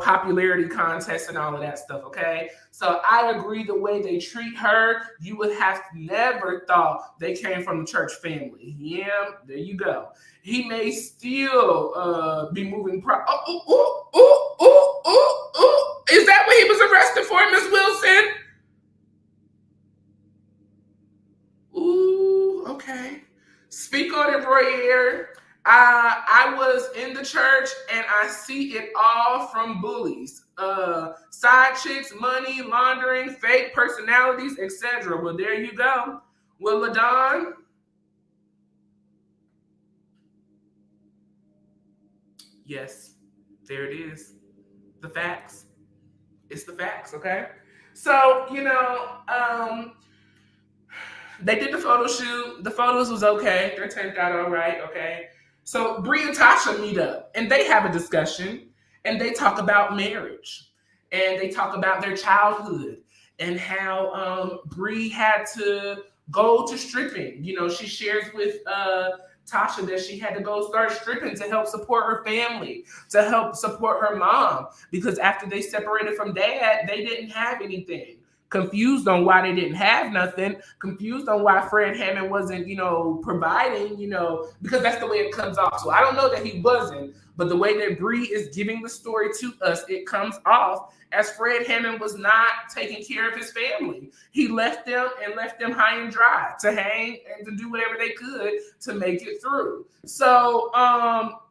A: popularity contests and all of that stuff, okay? So I agree the way they treat her, you would have never thought they came from the church family. Yeah, there you go. He may still be moving. Is that what he was arrested for, Miss Wilson? Ooh, okay. Speak on it, Broyer. I was in the church and I see it all from bullies, side chicks, money laundering, fake personalities, etc. Well, there you go. Well, LaDon, yes, there it is. The facts. It's the facts, okay? So, they did the photo shoot. The photos was okay. They're turned out all right, okay? So Bree and Tasha meet up and they have a discussion and they talk about marriage and they talk about their childhood and how Bree had to go to stripping. She shares with Tasha that she had to go start stripping to help support her family, to help support her mom, because after they separated from dad, they didn't have anything. Confused on why they didn't have nothing, confused on why Fred Hammond wasn't, providing, because that's the way it comes off. So I don't know that he wasn't, but the way that Bree is giving the story to us, it comes off as Fred Hammond was not taking care of his family. He left them high and dry to hang and to do whatever they could to make it through. So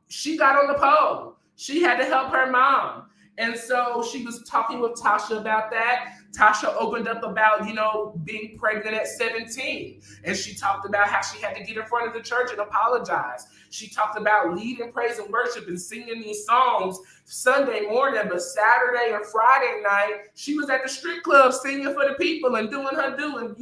A: she got on the pole. She had to help her mom. And so she was talking with Tasha about that. Tasha opened up about, being pregnant at 17. And she talked about how she had to get in front of the church and apologize. She talked about leading praise and worship and singing these songs Sunday morning, but Saturday or Friday night, she was at the strip club singing for the people and doing her doing,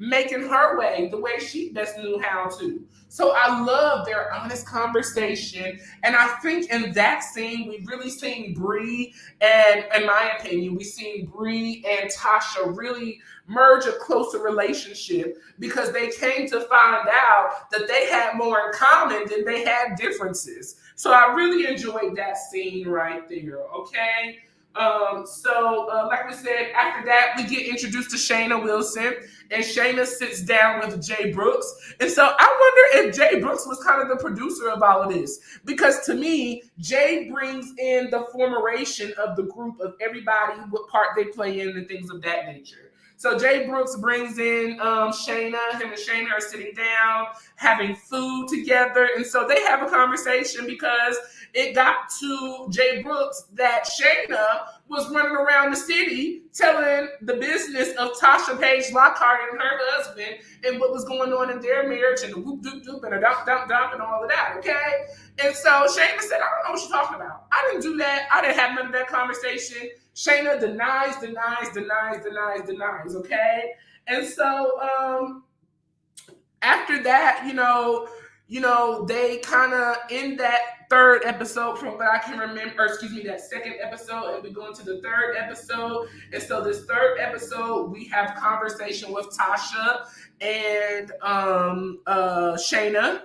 A: making her way the way she best knew how to. So I love their honest conversation. And I think in that scene, we really seen Bree, and in my opinion, we seen Bree and Tasha really merge a closer relationship because they came to find out that they had more in common than they had differences. So I really enjoyed that scene right there. Okay. Like we said, after that, we get introduced to Shayna Wilson, and Shayna sits down with Jay Brooks. And so I wonder if Jay Brooks was kind of the producer of all of this, because to me, Jay brings in the formation of the group of everybody, what part they play in, and things of that nature. So Jay Brooks brings in Shayna. Him and Shayna are sitting down, having food together. And so they have a conversation because it got to Jay Brooks that Shayna was running around the city telling the business of Tasha Page Lockhart and her husband and what was going on in their marriage and the whoop doop doop and a dump dump dump and all of that, okay? And so Shayna said, I don't know what you're talking about. I didn't do that. I didn't have none of that conversation. Shayna denies, okay? And so after that, they kind of in that third episode, from what I can remember, that second episode, and we go into the third episode. And so this third episode, we have conversation with Tasha and Shayna.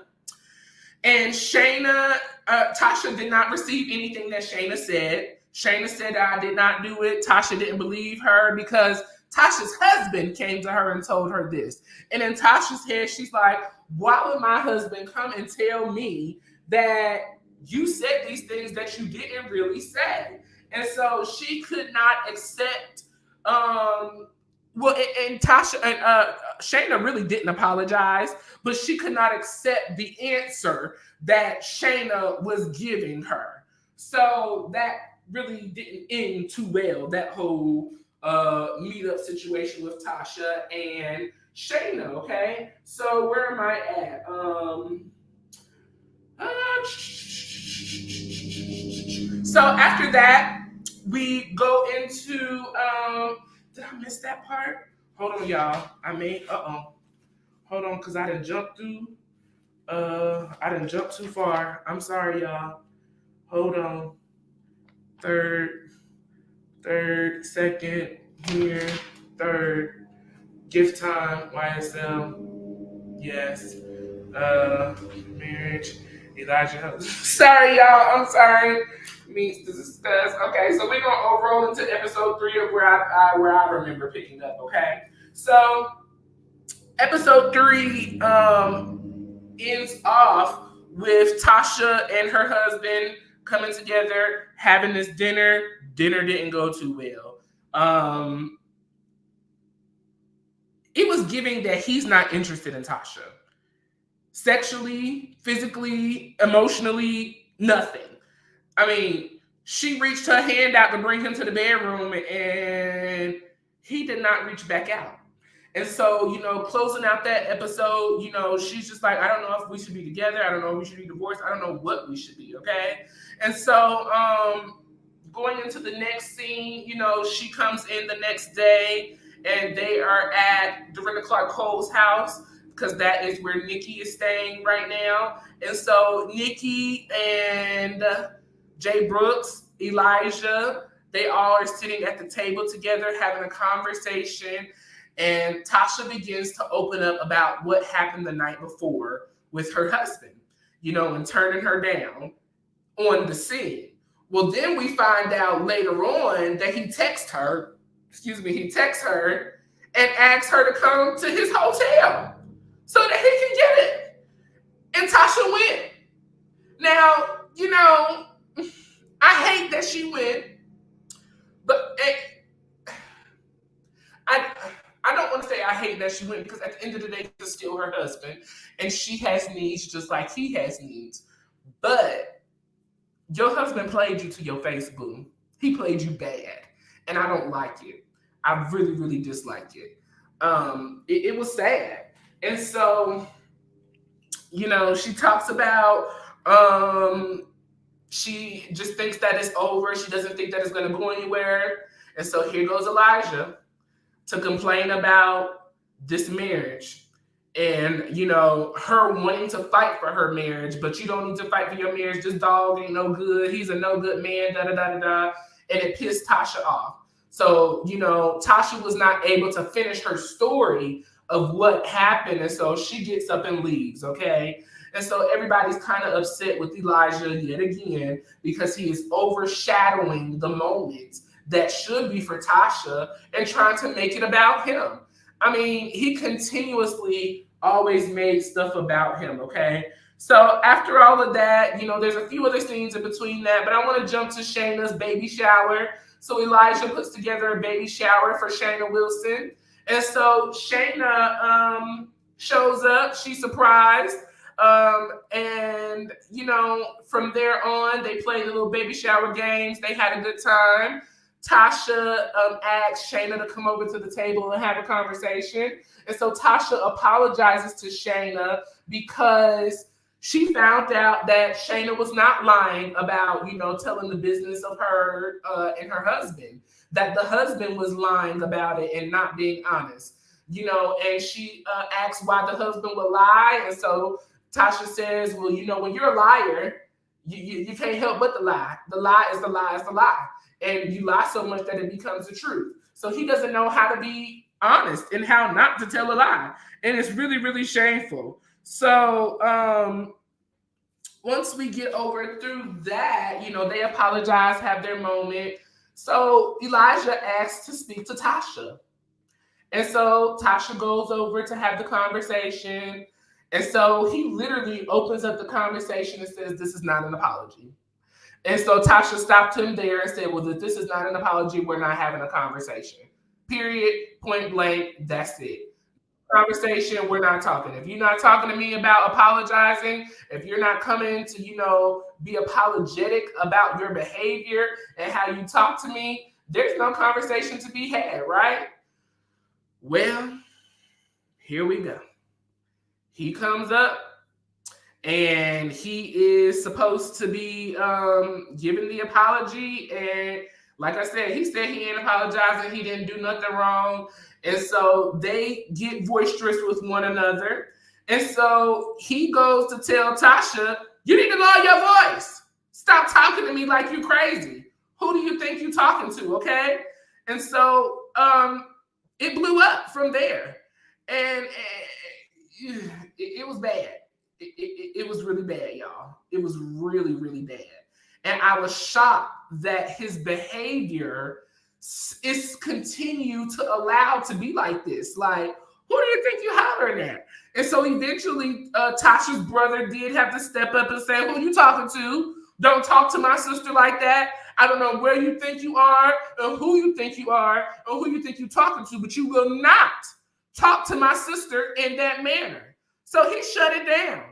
A: And Tasha did not receive anything that Shayna said. Shayna said, I did not do it. Tasha didn't believe her because Tasha's husband came to her and told her this. And in Tasha's head, she's like, why would my husband come and tell me that you said these things that you didn't really say? And so she could not accept, and Tasha and Shayna really didn't apologize, but she could not accept the answer that Shayna was giving her. So that really didn't end too well, that whole meetup situation with Tasha and Shayna, okay? So where am I at? So after that, we go into, did I miss that part? Hold on, y'all. Hold on, because I didn't jump through. I didn't jump too far. I'm sorry, y'all. Hold on. Third, second, here, third, gift time, YSL, yes, marriage, Elijah. Sorry, y'all, I'm sorry. Means to discuss. Okay, so we're gonna roll into episode 3 of where I remember picking up. Okay, so episode 3 ends off with Tasha and her husband coming together, having this dinner. Dinner didn't go too well. It was giving that he's not interested in Tasha. Sexually, physically, emotionally, nothing. I mean, she reached her hand out to bring him to the bedroom and he did not reach back out. And so, closing out that episode, she's just like, I don't know if we should be together. I don't know if we should be divorced. I don't know what we should be, okay? And so, going into the next scene, she comes in the next day and they are at Dorinda Clark Cole's house because that is where Nikki is staying right now. And so Nikki and Jay Brooks, Elijah, they all are sitting at the table together having a conversation. And Tasha begins to open up about what happened the night before with her husband, and turning her down on the scene. Well, then we find out later on that he texts her and asks her to come to his hotel so that he can get it. And Tasha went. Now, I hate that she went, but I don't want to say I hate that she went because at the end of the day, it's still her husband and she has needs just like he has needs. But your husband played you to your face, boo. He played you bad. And I don't like it. I really, really dislike it. It was sad. And so, she talks about she just thinks that it's over. She doesn't think that it's going to go anywhere. And so here goes Elijah to complain about this marriage, and you know, her wanting to fight for her marriage, but you don't need to fight for your marriage. This dog ain't no good. He's a no good man. Da da da da da. And it pissed Tasha off. So you know, Tasha was not able to finish her story of what happened, and so she gets up and leaves. Okay. And so everybody's kind of upset with Elijah yet again because he is overshadowing the moment that should be for Tasha and trying to make it about him. I mean, he continuously always made stuff about him, okay? So after all of that, you know, there's a few other scenes in between that, but I want to jump to Shayna's baby shower. So Elijah puts together a baby shower for Shayna Wilson. And so Shayna shows up. She's surprised. And, you know, from there on, they played the little baby shower games. They had a good time. Tasha asked Shayna to come over to the table and have a conversation. And so Tasha apologizes to Shayna because she found out that Shayna was not lying about, you know, telling the business of her and her husband, that the husband was lying about it and not being honest, you know, and she asks why the husband would lie. And so Tasha says, well, you know, when you're a liar, you can't help but the lie. The lie is the lie is the lie. And you lie so much that it becomes the truth. So he doesn't know how to be honest and how not to tell a lie. And it's really, really shameful. So once we get over through that, you know, they apologize, have their moment. So Elijah asks to speak to Tasha. And so Tasha goes over to have the conversation. And so he literally opens up the conversation and says, this is not an apology. And so Tasha stopped him there and said, well, if this is not an apology, we're not having a conversation. Period, point blank, that's it. Conversation, we're not talking. If you're not talking to me about apologizing, if you're not coming to, you know, be apologetic about your behavior and how you talk to me, there's no conversation to be had, right? Well, here we go. He comes up and he is supposed to be giving the apology. And like I said, he said he ain't apologizing. He didn't do nothing wrong. And so they get boisterous with one another. And so he goes to tell Tasha, you need to lower your voice. Stop talking to me like you crazy. Who do you think you're talking to, okay? And so it blew up from there. And it was bad. It was really bad, y'all. It was really, really bad. And I was shocked that his behavior is continue to allow to be like this. Like, who do you think you hollering at? And so eventually, Tasha's brother did have to step up and say, who you talking to? Don't talk to my sister like that. I don't know where you think you are, or who you think you are, or who you think you're talking to, but you will not talk to my sister in that manner. So he shut it down.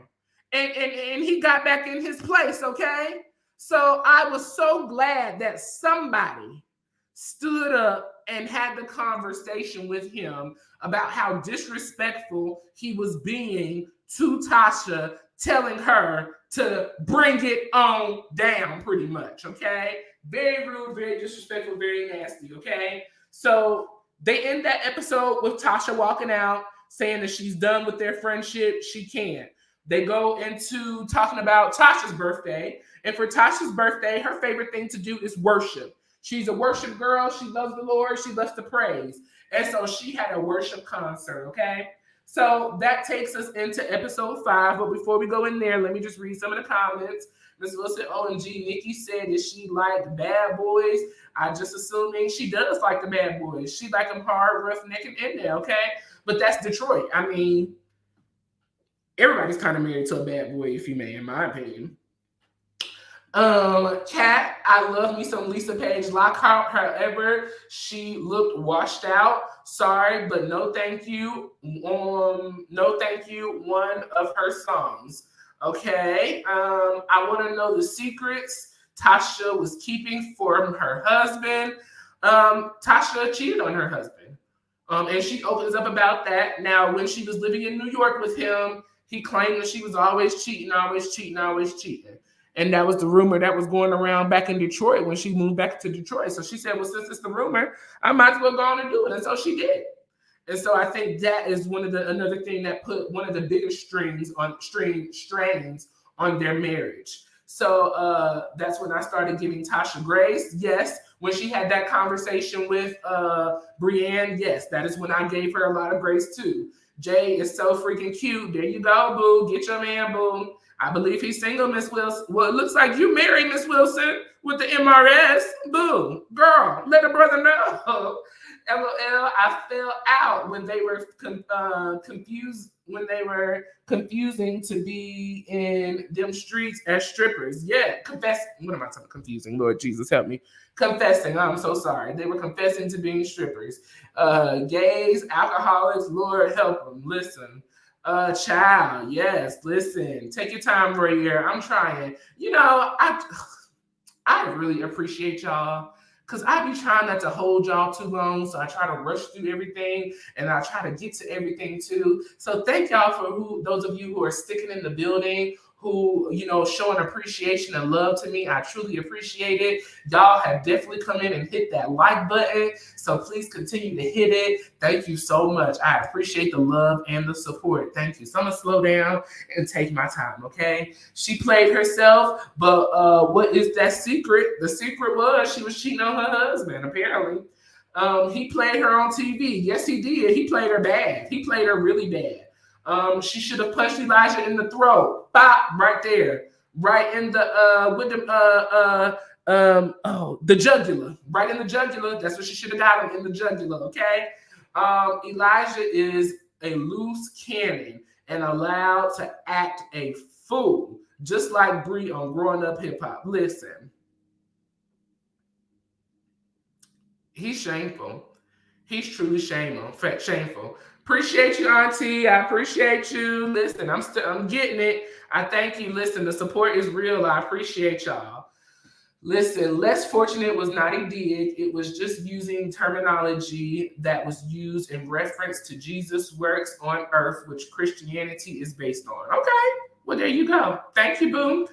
A: And he got back in his place, okay? So I was so glad that somebody stood up and had the conversation with him about how disrespectful he was being to Tasha, telling her to bring it on down pretty much, okay? Very rude, very disrespectful, very nasty, okay? So they end that episode with Tasha walking out, saying that she's done with their friendship. She can't. They go into talking about Tasha's birthday. And for Tasha's birthday, her favorite thing to do is worship. She's a worship girl. She loves the Lord. She loves to praise. And so she had a worship concert, okay? So that takes us into episode 5. But before we go in there, let me just read some of the comments. Ms. Wilson, OMG, Nikki said that she liked Bad Boys. I just assuming she does like the Bad Boys. She like them hard, rough, neck, and in there, okay? But that's Detroit. I mean, everybody's kind of married to a bad boy, if you may, in my opinion. Kat, I love me some Lisa Page Lockhart. However, she looked washed out. Sorry, but no thank you. No thank you. One of her songs. Okay. I want to know the secrets Tasha was keeping from her husband. Tasha cheated on her husband. And she opens up about that. Now, when she was living in New York with him, he claimed that she was always cheating. And that was the rumor that was going around back in Detroit when she moved back to Detroit. So she said, well, since it's the rumor, I might as well go on and do it. And so she did. And so I think that is another thing that put one of the biggest strains on their marriage. So that's when I started giving Tasha grace. Yes, when she had that conversation with Brienne, yes, that is when I gave her a lot of grace too. Jay is so freaking cute. There you go, boo. Get your man, boo. I believe he's single, Miss Wilson. Well, it looks like you married Miss Wilson with the MRS. Boo. Girl, let a brother know. LOL, I fell out when they were confused, when they were confusing to be in them streets as strippers. Yeah, confess. What am I talking? Confusing. Lord Jesus, help me. Confessing. I'm so sorry. They were confessing to being strippers. Gays, alcoholics. Lord help them. Listen. Child. Yes. Listen. Take your time right here. I'm trying. You know, I really appreciate y'all. Because I be trying not to hold y'all too long, so I try to rush through everything, and I try to get to everything too. So thank y'all for those of you who are sticking in the building, who, you know, showing appreciation and love to me. I truly appreciate it. Y'all have definitely come in and hit that like button, so please continue to hit it. Thank you so much. I appreciate the love and the support. Thank you. So I'm going to slow down and take my time, okay? She played herself, but what is that secret? The secret was she was cheating on her husband, apparently. He played her on TV. Yes, he did. He played her bad. He played her really bad. She should have punched Elijah in the throat. Bop, right there. Right in the the jugular. Right in the jugular. That's what she should have got him, in the jugular, okay? Elijah is a loose cannon and allowed to act a fool, just like Brie on Growing Up Hip Hop. Listen. He's shameful. He's truly shameful. Appreciate you, Auntie. I appreciate you. Listen, I'm getting it. I thank you. Listen, the support is real. I appreciate y'all. Listen, less fortunate was not a dig. It was just using terminology that was used in reference to Jesus' works on earth, which Christianity is based on. Okay, well, there you go. Thank you, Boom.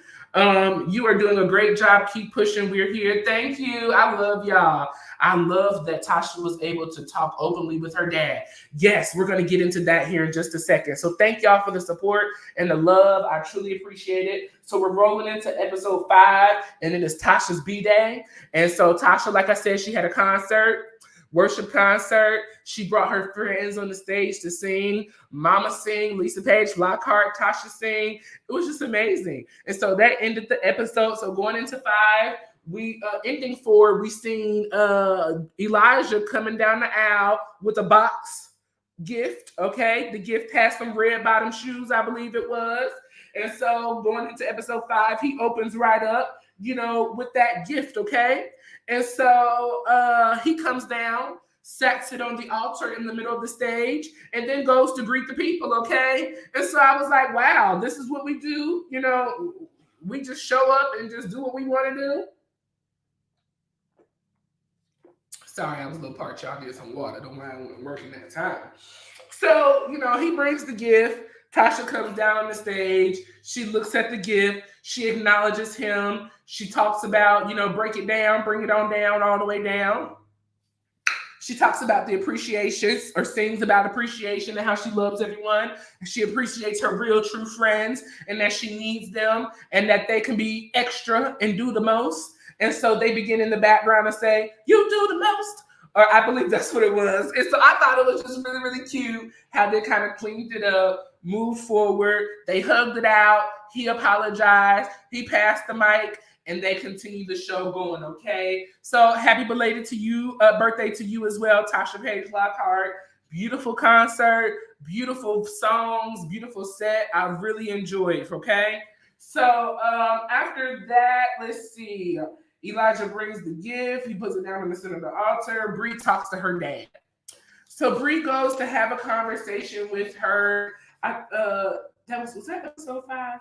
A: You are doing a great job. Keep pushing. We're here. Thank you. I love y'all. I love that Tasha was able to talk openly with her dad. Yes, we're going to get into that here in just a second. So thank y'all for the support and the love. I truly appreciate it. So we're rolling into episode 5, and it is Tasha's B-Day. And so Tasha, like I said, she had a concert. Worship concert. She brought her friends on the stage to sing. Mama sing, Lisa Page, Lockhart, Tasha sing. It was just amazing. And so that ended the episode. So going into 5, we ending 4, we seen Elijah coming down the aisle with a box gift. Okay, the gift had some red bottom shoes, I believe it was. And so going into episode 5, he opens right up, you know, with that gift. Okay. And so he comes down, sets it on the altar in the middle of the stage, and then goes to greet the people, okay? And so I was like, wow, this is what we do. You know, we just show up and just do what we want to do. Sorry, I was a little parched. Y'all get some water. Don't mind working that time. So, you know, he brings the gift. Tasha comes down on the stage. She looks at the gift. She acknowledges him. She talks about, you know, break it down, bring it on down, all the way down. She talks about the appreciations, or sings about appreciation and how she loves everyone. She appreciates her real, true friends, and that she needs them, and that they can be extra and do the most. And so they begin in the background and say, "You do the most." Or I believe that's what it was. And so I thought it was just really, really cute how they kind of cleaned it up, moved forward. They hugged it out. He apologized. He passed the mic, and they continue the show going, okay? So happy belated to you, birthday to you as well, Tasha Page Lockhart. Beautiful concert, beautiful songs, beautiful set. I really enjoyed, okay? So after that, let's see. Elijah brings the gift. He puts it down in the center of the altar. Brie talks to her dad. So Brie goes to have a conversation with her. Was that episode 5?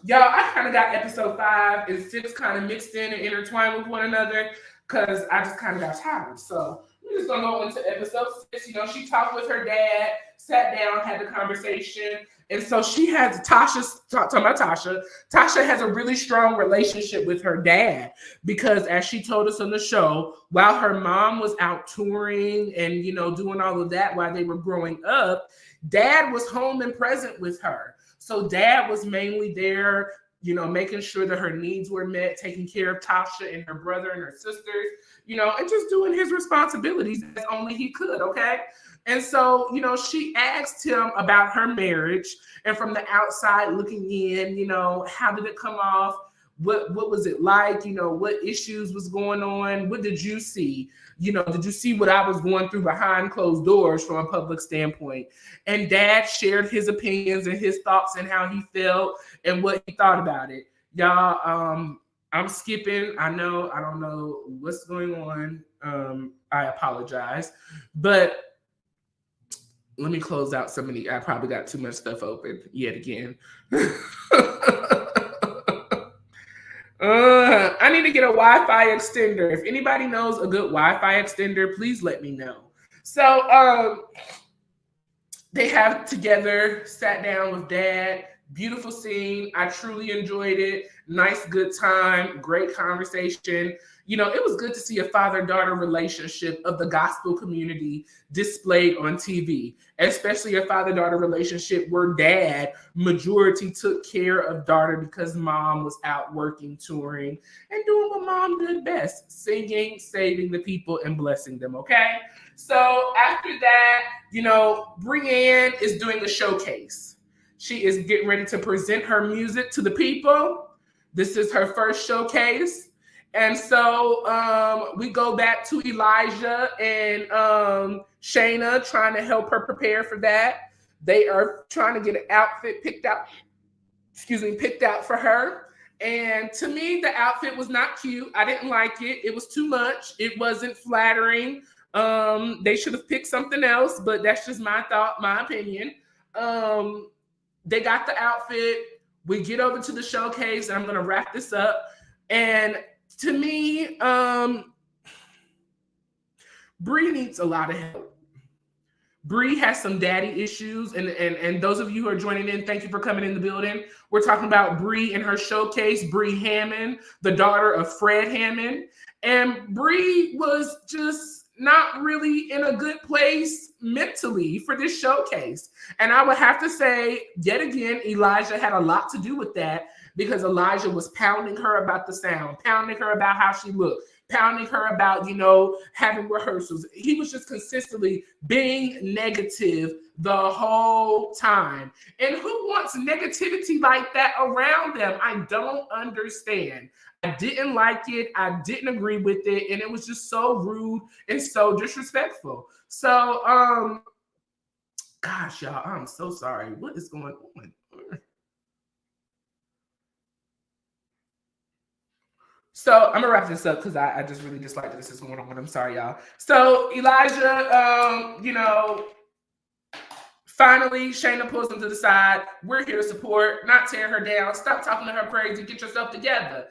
A: Y'all, I kind of got episode 5 and 6 kind of mixed in and intertwined with one another because I just kind of got tired. So we're just gonna go into episode 6. You know, she talked with her dad, sat down, had the conversation. And so she has talking about Tasha. Tasha has a really strong relationship with her dad because, as she told us on the show, while her mom was out touring and, you know, doing all of that while they were growing up, dad was home and present with her. So dad was mainly there, you know, making sure that her needs were met, taking care of Tasha and her brother and her sisters, you know, and just doing his responsibilities as only he could, okay? And so, you know, she asked him about her marriage, and from the outside looking in, you know, how did it come off? What was it like? You know, what issues was going on? What did you see? You know, did you see what I was going through behind closed doors from a public standpoint? And dad shared his opinions and his thoughts and how he felt and what he thought about it. Y'all, I'm skipping. I don't know what's going on. I apologize. But let me close out some of the, I probably got too much stuff open yet again. I need to get a Wi-Fi extender. If anybody knows a good Wi-Fi extender, please let me know. So they have together, sat down with dad. Beautiful scene. I truly enjoyed it. Nice, good time. Great conversation. You know, it was good to see a father-daughter relationship of the gospel community displayed on TV, especially a father-daughter relationship where dad majority took care of daughter because mom was out working, touring, and doing what mom did best, singing, saving the people, and blessing them, okay? So after that, you know, Brienne is doing a showcase. She is getting ready to present her music to the people. This is her first showcase. And so we go back to Elijah and Shayna trying to help her prepare for that. They are trying to get an outfit picked out for her. And to me, the outfit was not cute. I didn't like it. It was too much. It wasn't flattering. They should have picked something else, but that's just my thought, my opinion. They got the outfit. We get over to the showcase, and I'm going to wrap this up. And to me, Bree needs a lot of help. Bree has some daddy issues, and those of you who are joining in, thank you for coming in the building. We're talking about Bree and her showcase, Bree Hammond, the daughter of Fred Hammond. And Bree was just not really in a good place mentally for this showcase. And I would have to say, yet again, Elijah had a lot to do with that because Elijah was pounding her about the sound, pounding her about how she looked, pounding her about, you know, having rehearsals. He was just consistently being negative the whole time. And who wants negativity like that around them? I don't understand. I didn't like it. I didn't agree with it. And it was just so rude and so disrespectful. So, gosh, y'all, I'm so sorry. What is going on? So I'm gonna wrap this up because I just really dislike that this is going on. I'm sorry, y'all. So Elijah, you know, finally Shayna pulls him to the side. We're here to support, not tear her down. Stop talking to her crazy. Get yourself together.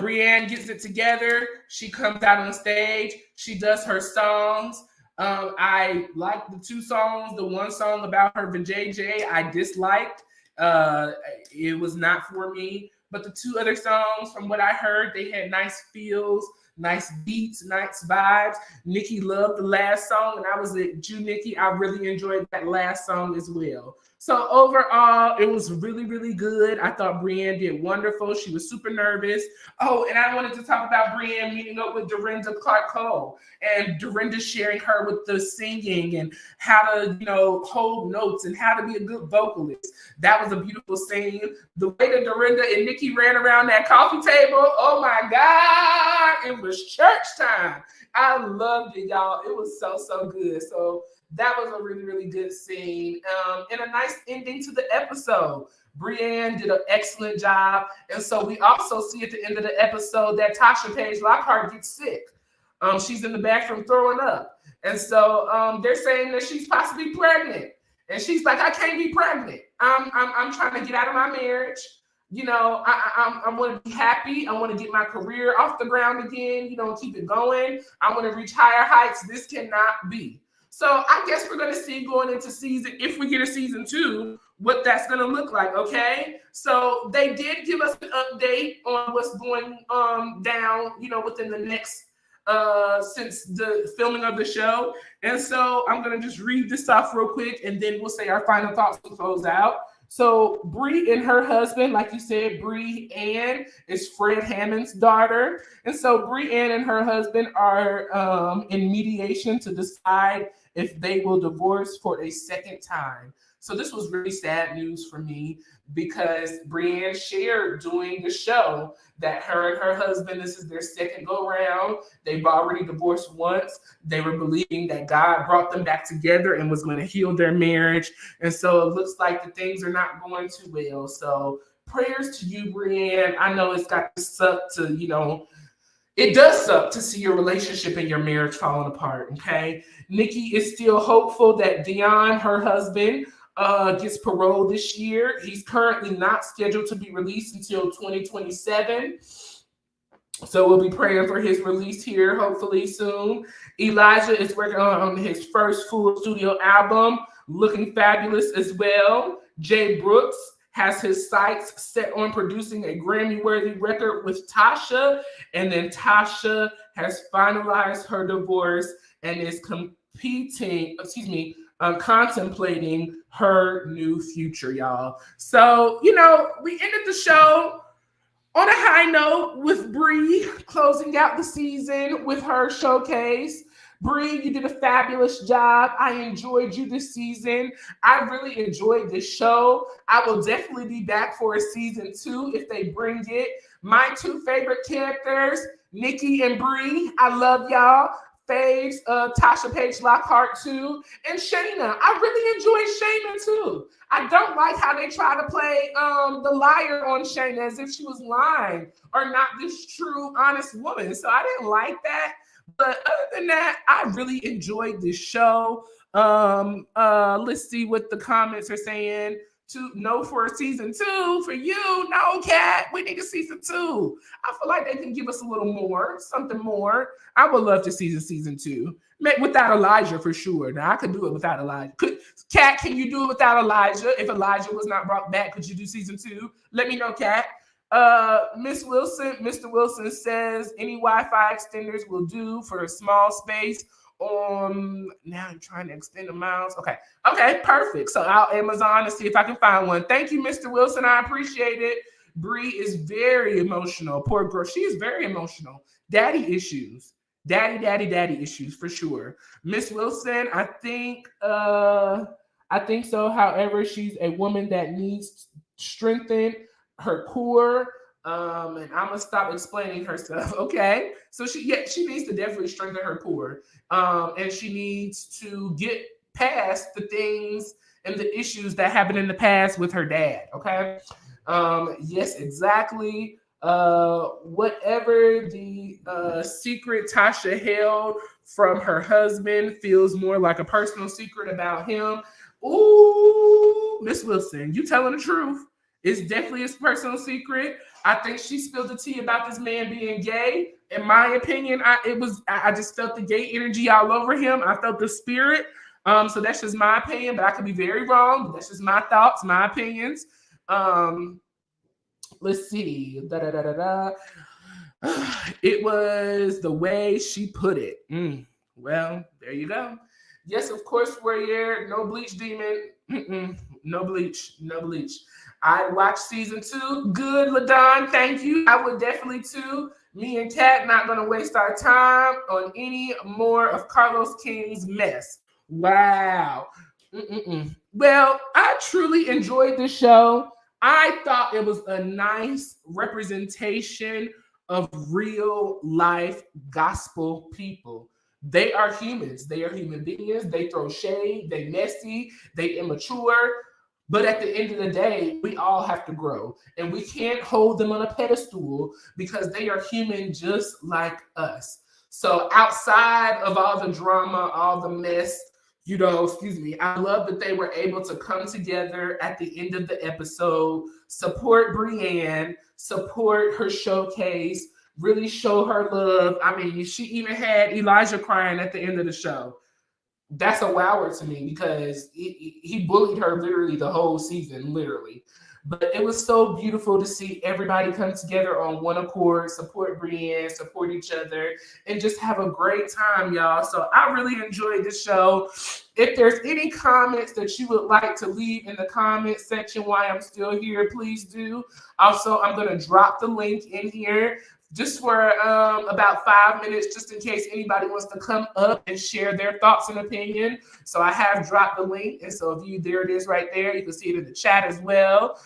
A: Brienne gets it together. She comes out on stage. She does her songs. I like the two songs. The one song about her vajayjay I disliked. It was not for me. But the two other songs, from what I heard, they had nice feels, nice beats, nice vibes. Nikki loved the last song, and I was at you, Nikki. I really enjoyed that last song as well. So overall, it was really, really good. I thought Brienne did wonderful. She was super nervous. Oh, and I wanted to talk about Brienne meeting up with Dorinda Clark Cole and Dorinda sharing her with the singing and how to, you know, hold notes and how to be a good vocalist. That was a beautiful scene. The way that Dorinda and Nikki ran around that coffee table, oh my God, it was church time. I loved it, y'all. It was so, so good. So that was a really, really good scene and a nice ending to the episode. Brienne did an excellent job. And so we also see at the end of the episode that Tasha Page Lockhart gets sick. She's in the bathroom throwing up. And so they're saying that she's possibly pregnant. And she's like, I can't be pregnant. I'm trying to get out of my marriage. I want to be happy. I want to get my career off the ground again, keep it going. I want to reach higher heights. This cannot be. So I guess we're going to see going into season, if we get a season 2, what that's going to look like, okay? So they did give us an update on what's going down, within the next since the filming of the show. And so I'm going to just read this off real quick, and then we'll say our final thoughts to close out. So Bree and her husband, like you said, Bree Ann is Fred Hammond's daughter. And so Bree Ann and her husband are in mediation to decide if they will divorce for a second time. So this was really sad news for me, because Brienne shared during the show that her and her husband, this is their second go round. They've already divorced once. They were believing that God brought them back together and was going to heal their marriage. And so it looks like the things are not going too well. So prayers to you, Brienne. I know it's got to suck to, it does suck to see your relationship and your marriage falling apart, okay? Nikki is still hopeful that Dion, her husband, gets parole this year. He's currently not scheduled to be released until 2027. So we'll be praying for his release here, hopefully soon. Elijah is working on his first full studio album, looking fabulous as well. Jay Brooks has his sights set on producing a Grammy-worthy record with Tasha. And then Tasha has finalized her divorce and is contemplating her new future, y'all. So, we ended the show on a high note with Bree closing out the season with her showcase. Bree, you did a fabulous job. I enjoyed you this season. I really enjoyed this show. I will definitely be back for a season 2 if they bring it. My 2 favorite characters, Nikki and Bree. I love y'all. Faves, Tasha Page Lockhart too, and Shayna. I really enjoyed Shayna too. I don't like how they try to play the liar on Shayna as if she was lying or not this true, honest woman. So I didn't like that. But other than that, I really enjoyed this show. Let's see what the comments are saying. No for season 2 for you. No, Kat, we need a season 2. I feel like they can give us a little more, something more. I would love to see season 2. Without Elijah for sure. Now I could do it without Elijah. Kat, can you do it without Elijah? If Elijah was not brought back, could you do season 2? Let me know, Kat. Mr. Wilson says any Wi-Fi extenders will do for a small space. Now I'm trying to extend the miles. Okay, perfect. So I'll Amazon to see if I can find one. Thank you, Mr. Wilson. I appreciate it. Bree is very emotional. Poor girl. She is very emotional. Daddy issues for sure. Miss Wilson, I think so. However, she's a woman that needs to strengthen her core. And I'm gonna stop explaining her stuff. Okay, so she needs to definitely strengthen her core, and she needs to get past the things and the issues that happened in the past with her dad. Okay, yes, exactly. Whatever the secret Tasha held from her husband feels more like a personal secret about him. Ooh, Miss Wilson, you telling the truth. It's definitely a personal secret. I think she spilled the tea about this man being gay. In my opinion, I just felt the gay energy all over him. I felt the spirit. So that's just my opinion, but I could be very wrong. But that's just my thoughts, my opinions. Let's see. It was the way she put it. Well, there you go. Yes, of course, Warrior. No bleach, demon. No bleach. I watched season 2. Good, LaDon. Thank you. I would definitely too. Me and Kat not going to waste our time on any more of Carlos King's mess. Wow. Well, I truly enjoyed the show. I thought it was a nice representation of real life gospel people. They are humans. They are human beings. They throw shade. They messy. They immature. But at the end of the day, we all have to grow. And we can't hold them on a pedestal because they are human just like us. So outside of all the drama, all the mess, excuse me, I love that they were able to come together at the end of the episode, support Brienne, support her showcase, really show her love. I mean, she even had Elijah crying at the end of the show. That's a wower to me because he bullied her literally the whole season, literally. But it was so beautiful to see everybody come together on one accord, support Brienne, support each other, and just have a great time, y'all. So I really enjoyed the show. If there's any comments that you would like to leave in the comment section while I'm still here, please do. Also, I'm going to drop the link in here just for about 5 minutes, just in case anybody wants to come up and share their thoughts and opinion. So I have dropped the link, and so if you, there it is right there. You can see it in the chat as well.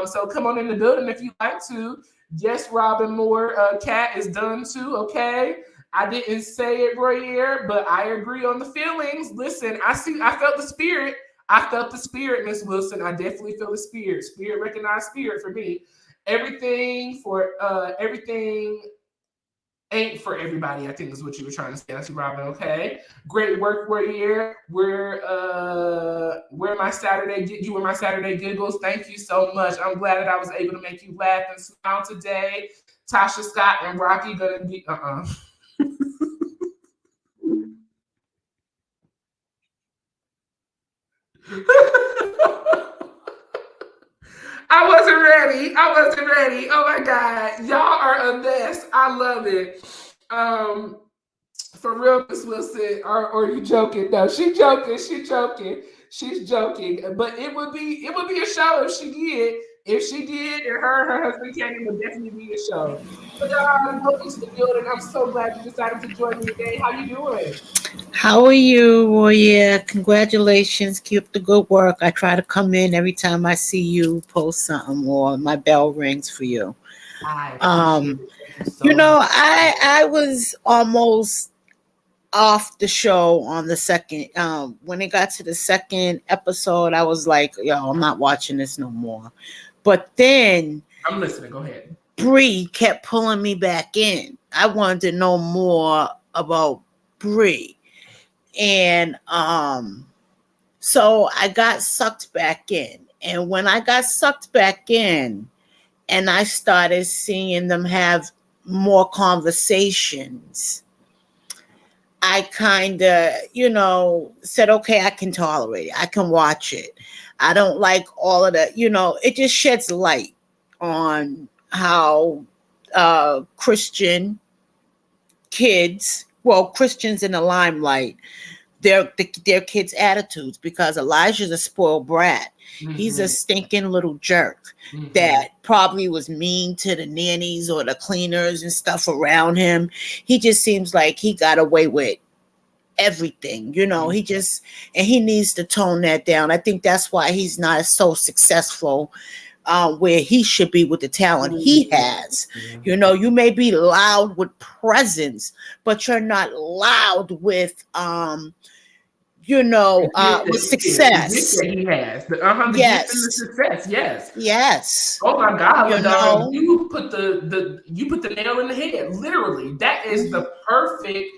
A: So come on in the building if you like to. Yes, Robin Moore, Cat is done too. Okay, I didn't say it right here, but I agree on the feelings. Listen, I felt the spirit. I felt the spirit, Miss Wilson. I definitely feel the spirit. Spirit recognized spirit for me. Everything ain't for everybody, I think is what you were trying to say, Nancy Robin. Okay. Great work, Warrior. Where my Saturday you were my Saturday giggles. Thank you so much. I'm glad that I was able to make you laugh and smile today. Tasha Scott and Rocky gonna be I wasn't ready. Oh my God. Y'all are a mess. I love it. For real, Miss Wilson, or you joking? No, she's joking. She's joking. But it would be a show if she did. If she did, and her husband came, it would definitely be a show. So y'all, welcome to the building. I'm so glad you decided to join me today. How you doing?
B: How are you? Well, yeah, congratulations. Keep up the good work. I try to come in every time I see you post something or my bell rings for you.
A: I appreciate it. Thank you so much.
B: I was almost off the show on the second when it got to the second episode. I was like, yo, I'm not watching this no more. But then
A: I'm listening. Go ahead.
B: Bree kept pulling me back in. I wanted to know more about Bree. And so I got sucked back in. And when I got sucked back in and I started seeing them have more conversations, I kind of, said, okay, I can tolerate it. I can watch it. I don't like all of that. It just sheds light on how Christians in the limelight, their kids' attitudes, because Elijah's a spoiled brat. Mm-hmm. He's a stinking little jerk that probably was mean to the nannies or the cleaners and stuff around him. He just seems like he got away with everything, he needs to tone that down. I think that's why he's not so successful where he should be with the talent he has. You may be loud with presence, but you're not loud with with success.
A: The he has. The
B: yes.
A: Gift and the success. Yes.
B: Yes.
A: Oh my God. You put the nail in the head. Literally. That is the perfect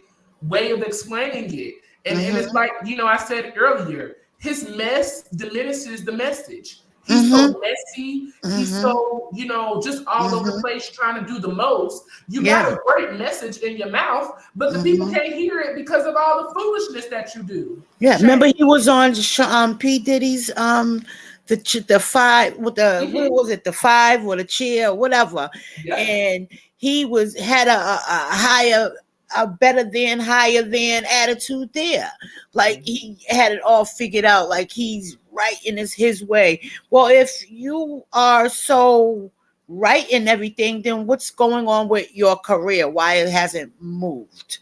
A: way of explaining it. And it's like, I said earlier, his mess diminishes the message. He's so messy. He's so, just all over the place trying to do the most. You got a great message in your mouth, but the people can't hear it because of all the foolishness that you do.
B: Yeah, remember he was on P. Diddy's the five with the what was it, the five or the chair or whatever, and he had a better than, higher than attitude there. Like he had it all figured out, like he's right in his way. Well, if you are so right in everything, then what's going on with your career? Why it hasn't moved?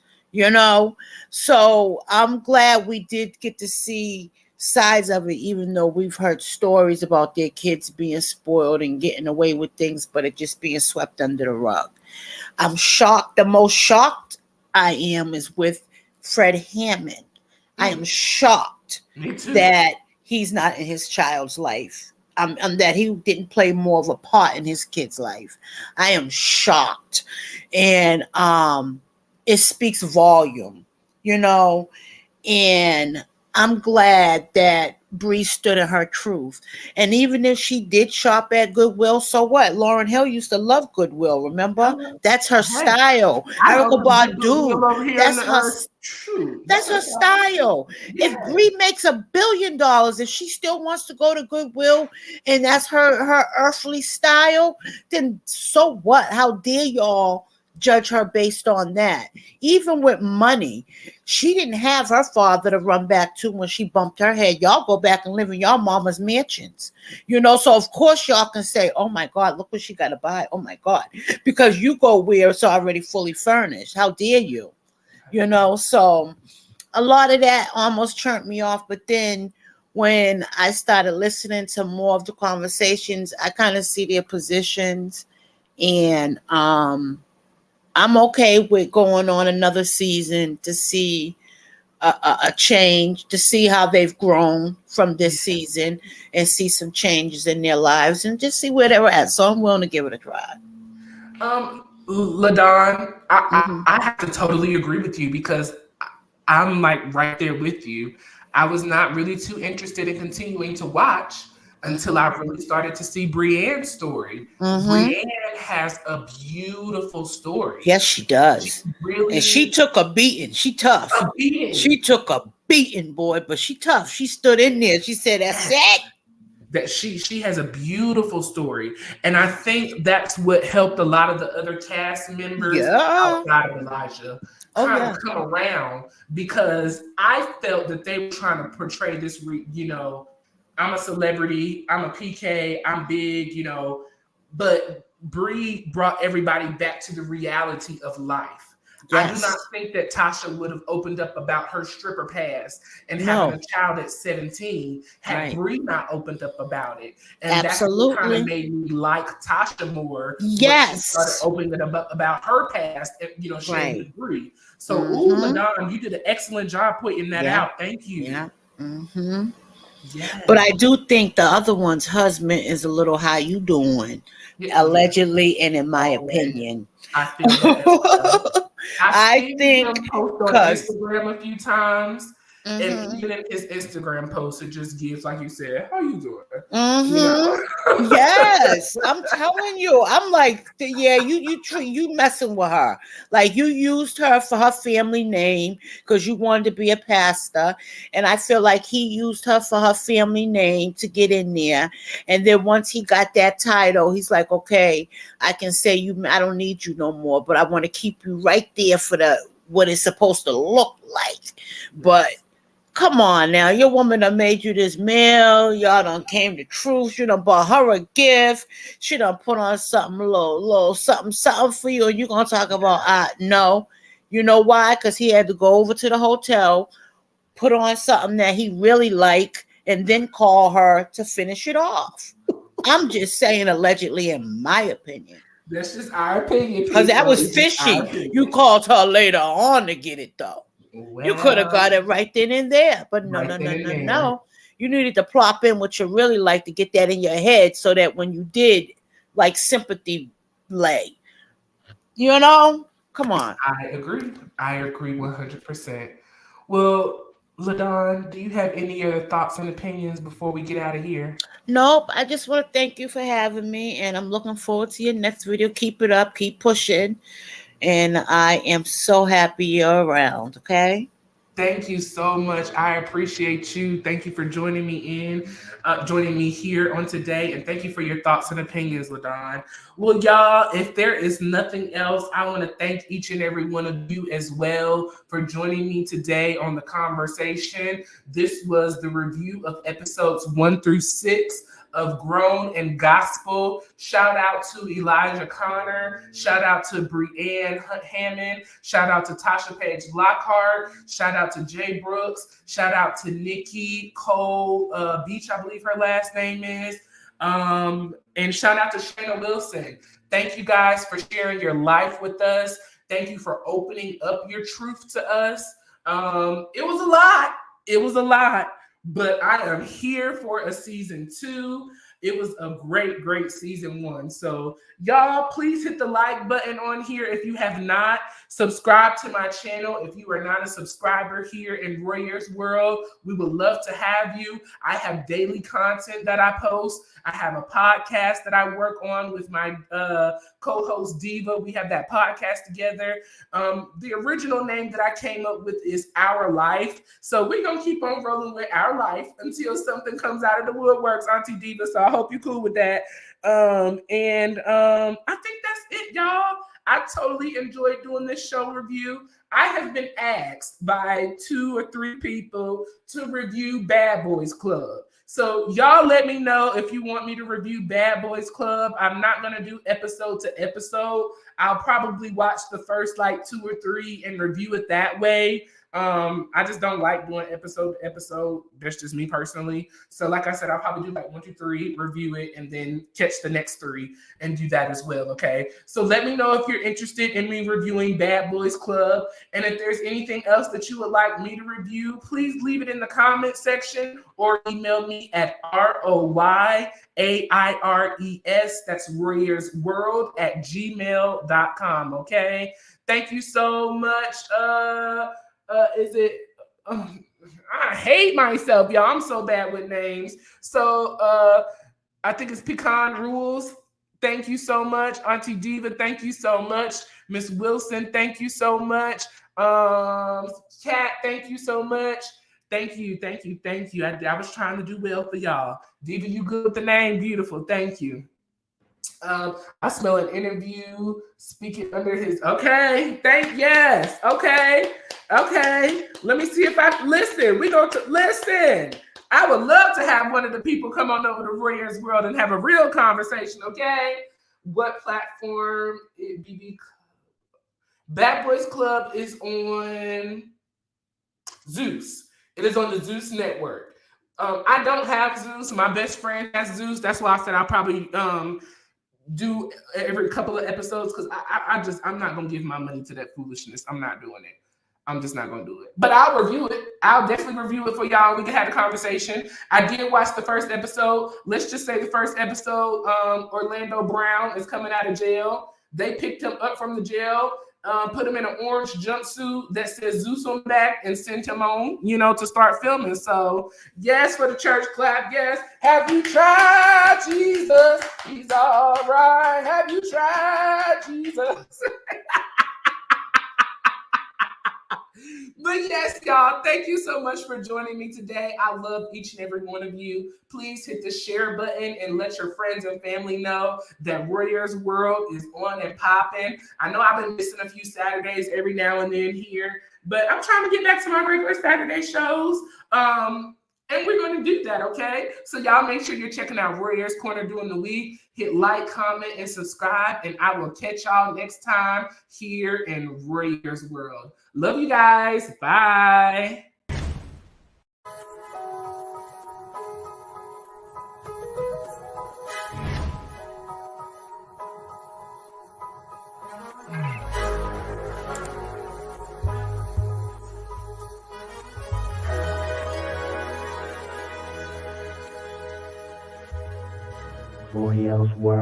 B: So I'm glad we did get to see sides of it, even though we've heard stories about their kids being spoiled and getting away with things, but it just being swept under the rug. I'm shocked. The most shocked I am is with Fred Hammond. I am shocked that he's not in his child's life. That he didn't play more of a part in his kid's life. I am shocked. And it speaks volume, and I'm glad that Bree stood in her truth. And even if she did shop at Goodwill, so what? Lauren Hill used to love Goodwill, remember? That's her
A: Hey,
B: style.
A: I know
B: Erica
A: some good
B: Badu,
A: Goodwill over here in
B: that's
A: the
B: her
A: shoot.
B: that's her style. If
A: Yeah.
B: Bree makes $1 billion, if she still wants to go to Goodwill and that's her earthly style, then so what? How dare y'all judge her based on that? Even with money, she didn't have her father to run back to when she bumped her head. Y'all go back and live in y'all mama's mansions, so of course y'all can say, "Oh my God, look what she got to buy." Oh my God, because you go where it's already fully furnished. How dare you? So a lot of that almost turned me off. But then when I started listening to more of the conversations, I kind of see their positions, and I'm okay with going on another season to see a change, to see how they've grown from this season and see some changes in their lives and just see where they're at. So I'm willing to give it a try.
A: LaDon,
B: Mm-hmm.
A: I have to totally agree with you because I'm like right there with you. I was not really too interested in continuing to watch until I really started to see Brienne's story.
B: Mm-hmm.
A: Brienne has a beautiful story.
B: Yes, she does.
A: She really,
B: and she took a beating. She tough.
A: a beating.
B: She took a beating, boy, but she tough. She stood in there. She said, "That's it."
A: That she has a beautiful story, and I think that's what helped a lot of the other cast members outside of Elijah kind of come around, because I felt that they were trying to portray this, I'm a celebrity, I'm a PK, I'm big, but Bree brought everybody back to the reality of life. Yes. I do not think that Tasha would have opened up about her stripper past and having a child at 17 had Bree not opened up about it. And that's what kind of made me like Tasha more. Yes. When she started opening up about her past, sharing with Bree. So, LaDon, you did an excellent job pointing that out. Thank you.
B: Yeah. Mm-hmm. Yes. But I do think the other one's husband is a little how you doing, allegedly, and in my opinion.
A: I think that I think him post on Instagram a few times, and even in his Instagram post, it just gives, like you said, "How you doing?"
B: Yes, I'm telling you. I'm like, yeah, you messing with her. Like, you used her for her family name because you wanted to be a pastor, and I feel like he used her for her family name to get in there. And then once he got that title, he's like, okay, I can say you. I don't need you no more, but I want to keep you right there for what it's supposed to look like. But come on now, your woman done made you this meal. Y'all done came to truth. You done bought her a gift. She done put on something, little something for you. And you gonna talk about, no. You know why? Because he had to go over to the hotel, put on something that he really liked, and then call her to finish it off. I'm just saying, allegedly, in my opinion.
A: That's just our opinion.
B: Because that was fishy. You called her later on to get it, though. Well, you could have got it right then and there, but no. You needed to plop in what you really like to get that in your head so that when you did, like, sympathy lay. Come on.
A: I agree 100%. Well, LaDon, do you have any other thoughts and opinions before we get out of here?
B: Nope. I just want to thank you for having me, and I'm looking forward to your next video. Keep it up. Keep pushing. And I am so happy you're around, okay?
A: Thank you so much. I appreciate you. Thank you for joining me here on today. And thank you for your thoughts and opinions, LaDon. Well, y'all, if there is nothing else, I want to thank each and every one of you as well for joining me today on the conversation. This was the review of episodes 1 through 6 of Grown and Gospel. Shout out to Elijah Connor. Shout out to Brienne Hammond. Shout out to Tasha Page Lockhart. Shout out to Jay Brooks. Shout out to Nikki Cole Beach, I believe her last name is. And shout out to Shayna Wilson. Thank you guys for sharing your life with us. Thank you for opening up your truth to us. It was a lot. But I am here for a season 2. It was a great season 1. So y'all, please hit the like button on here if you have not. Subscribe to my channel if you are not a subscriber here in Warriors World. We would love to have you. I have daily content that I post. I have a podcast that I work on with my co-host Diva. We have that podcast together. The original name that I came up with is Our Life. So we're going to keep on rolling with Our Life until something comes out of the woodworks, Auntie Diva. So I hope you're cool with that. I think that's it, y'all. I totally enjoyed doing this show review. I have been asked by 2 or 3 people to review Bad Boys Club. So y'all let me know if you want me to review Bad Boys Club. I'm not going to do episode to episode. I'll probably watch the first like 2 or 3 and review it that way. I just don't like doing episode to episode. That's just me personally. So like I said, I'll probably do like 1, 2, 3, review it, and then catch the next 3 and do that as well. Okay. So let me know if you're interested in me reviewing Bad Boys Club. And if there's anything else that you would like me to review, please leave it in the comment section or email me at ROYAIRES, that's warriorsworld@gmail.com. Okay. Thank you so much. I hate myself, y'all. I'm so bad with names. So I think it's Pecan Rules. Thank you so much. Auntie Diva, thank you so much. Miss Wilson, thank you so much. Kat, thank you so much. Thank you. I was trying to do well for y'all. Diva, you good with the name? Beautiful. Thank you. I smell an interview speaking under his. Okay. Yes. Okay. Let me see if I listen. We're going to listen. I would love to have one of the people come on over to Warriors World and have a real conversation. Okay. What platform? Bad Boys Club is on Zeus. It is on the Zeus network. I don't have Zeus. My best friend has Zeus. That's why I said I'll probably do every couple of episodes, because I'm not gonna give my money to that foolishness. I'm not doing it. I'm just not gonna do it. But I'll review it. I'll definitely review it for y'all. We can have a conversation. I did watch the first episode. Let's just say the first episode, Orlando Brown is coming out of jail. They picked him up from the jail, put him in an orange jumpsuit that says Zeus on the back, and sent him on, to start filming. So yes, for the church clap. Yes. Have you tried Jesus? He's all right. Have you tried Jesus? But yes, y'all, thank you so much for joining me today. I love each and every one of you. Please hit the share button and let your friends and family know that Warriors World is on and popping. I know I've been missing a few Saturdays every now and then here, but I'm trying to get back to my regular Saturday shows. And we're going to do that, okay? So y'all make sure you're checking out Warriors Corner during the week. Hit like, comment, and subscribe, and I will catch y'all next time here in Warriors World. Love you guys. Bye.
C: Warriors World.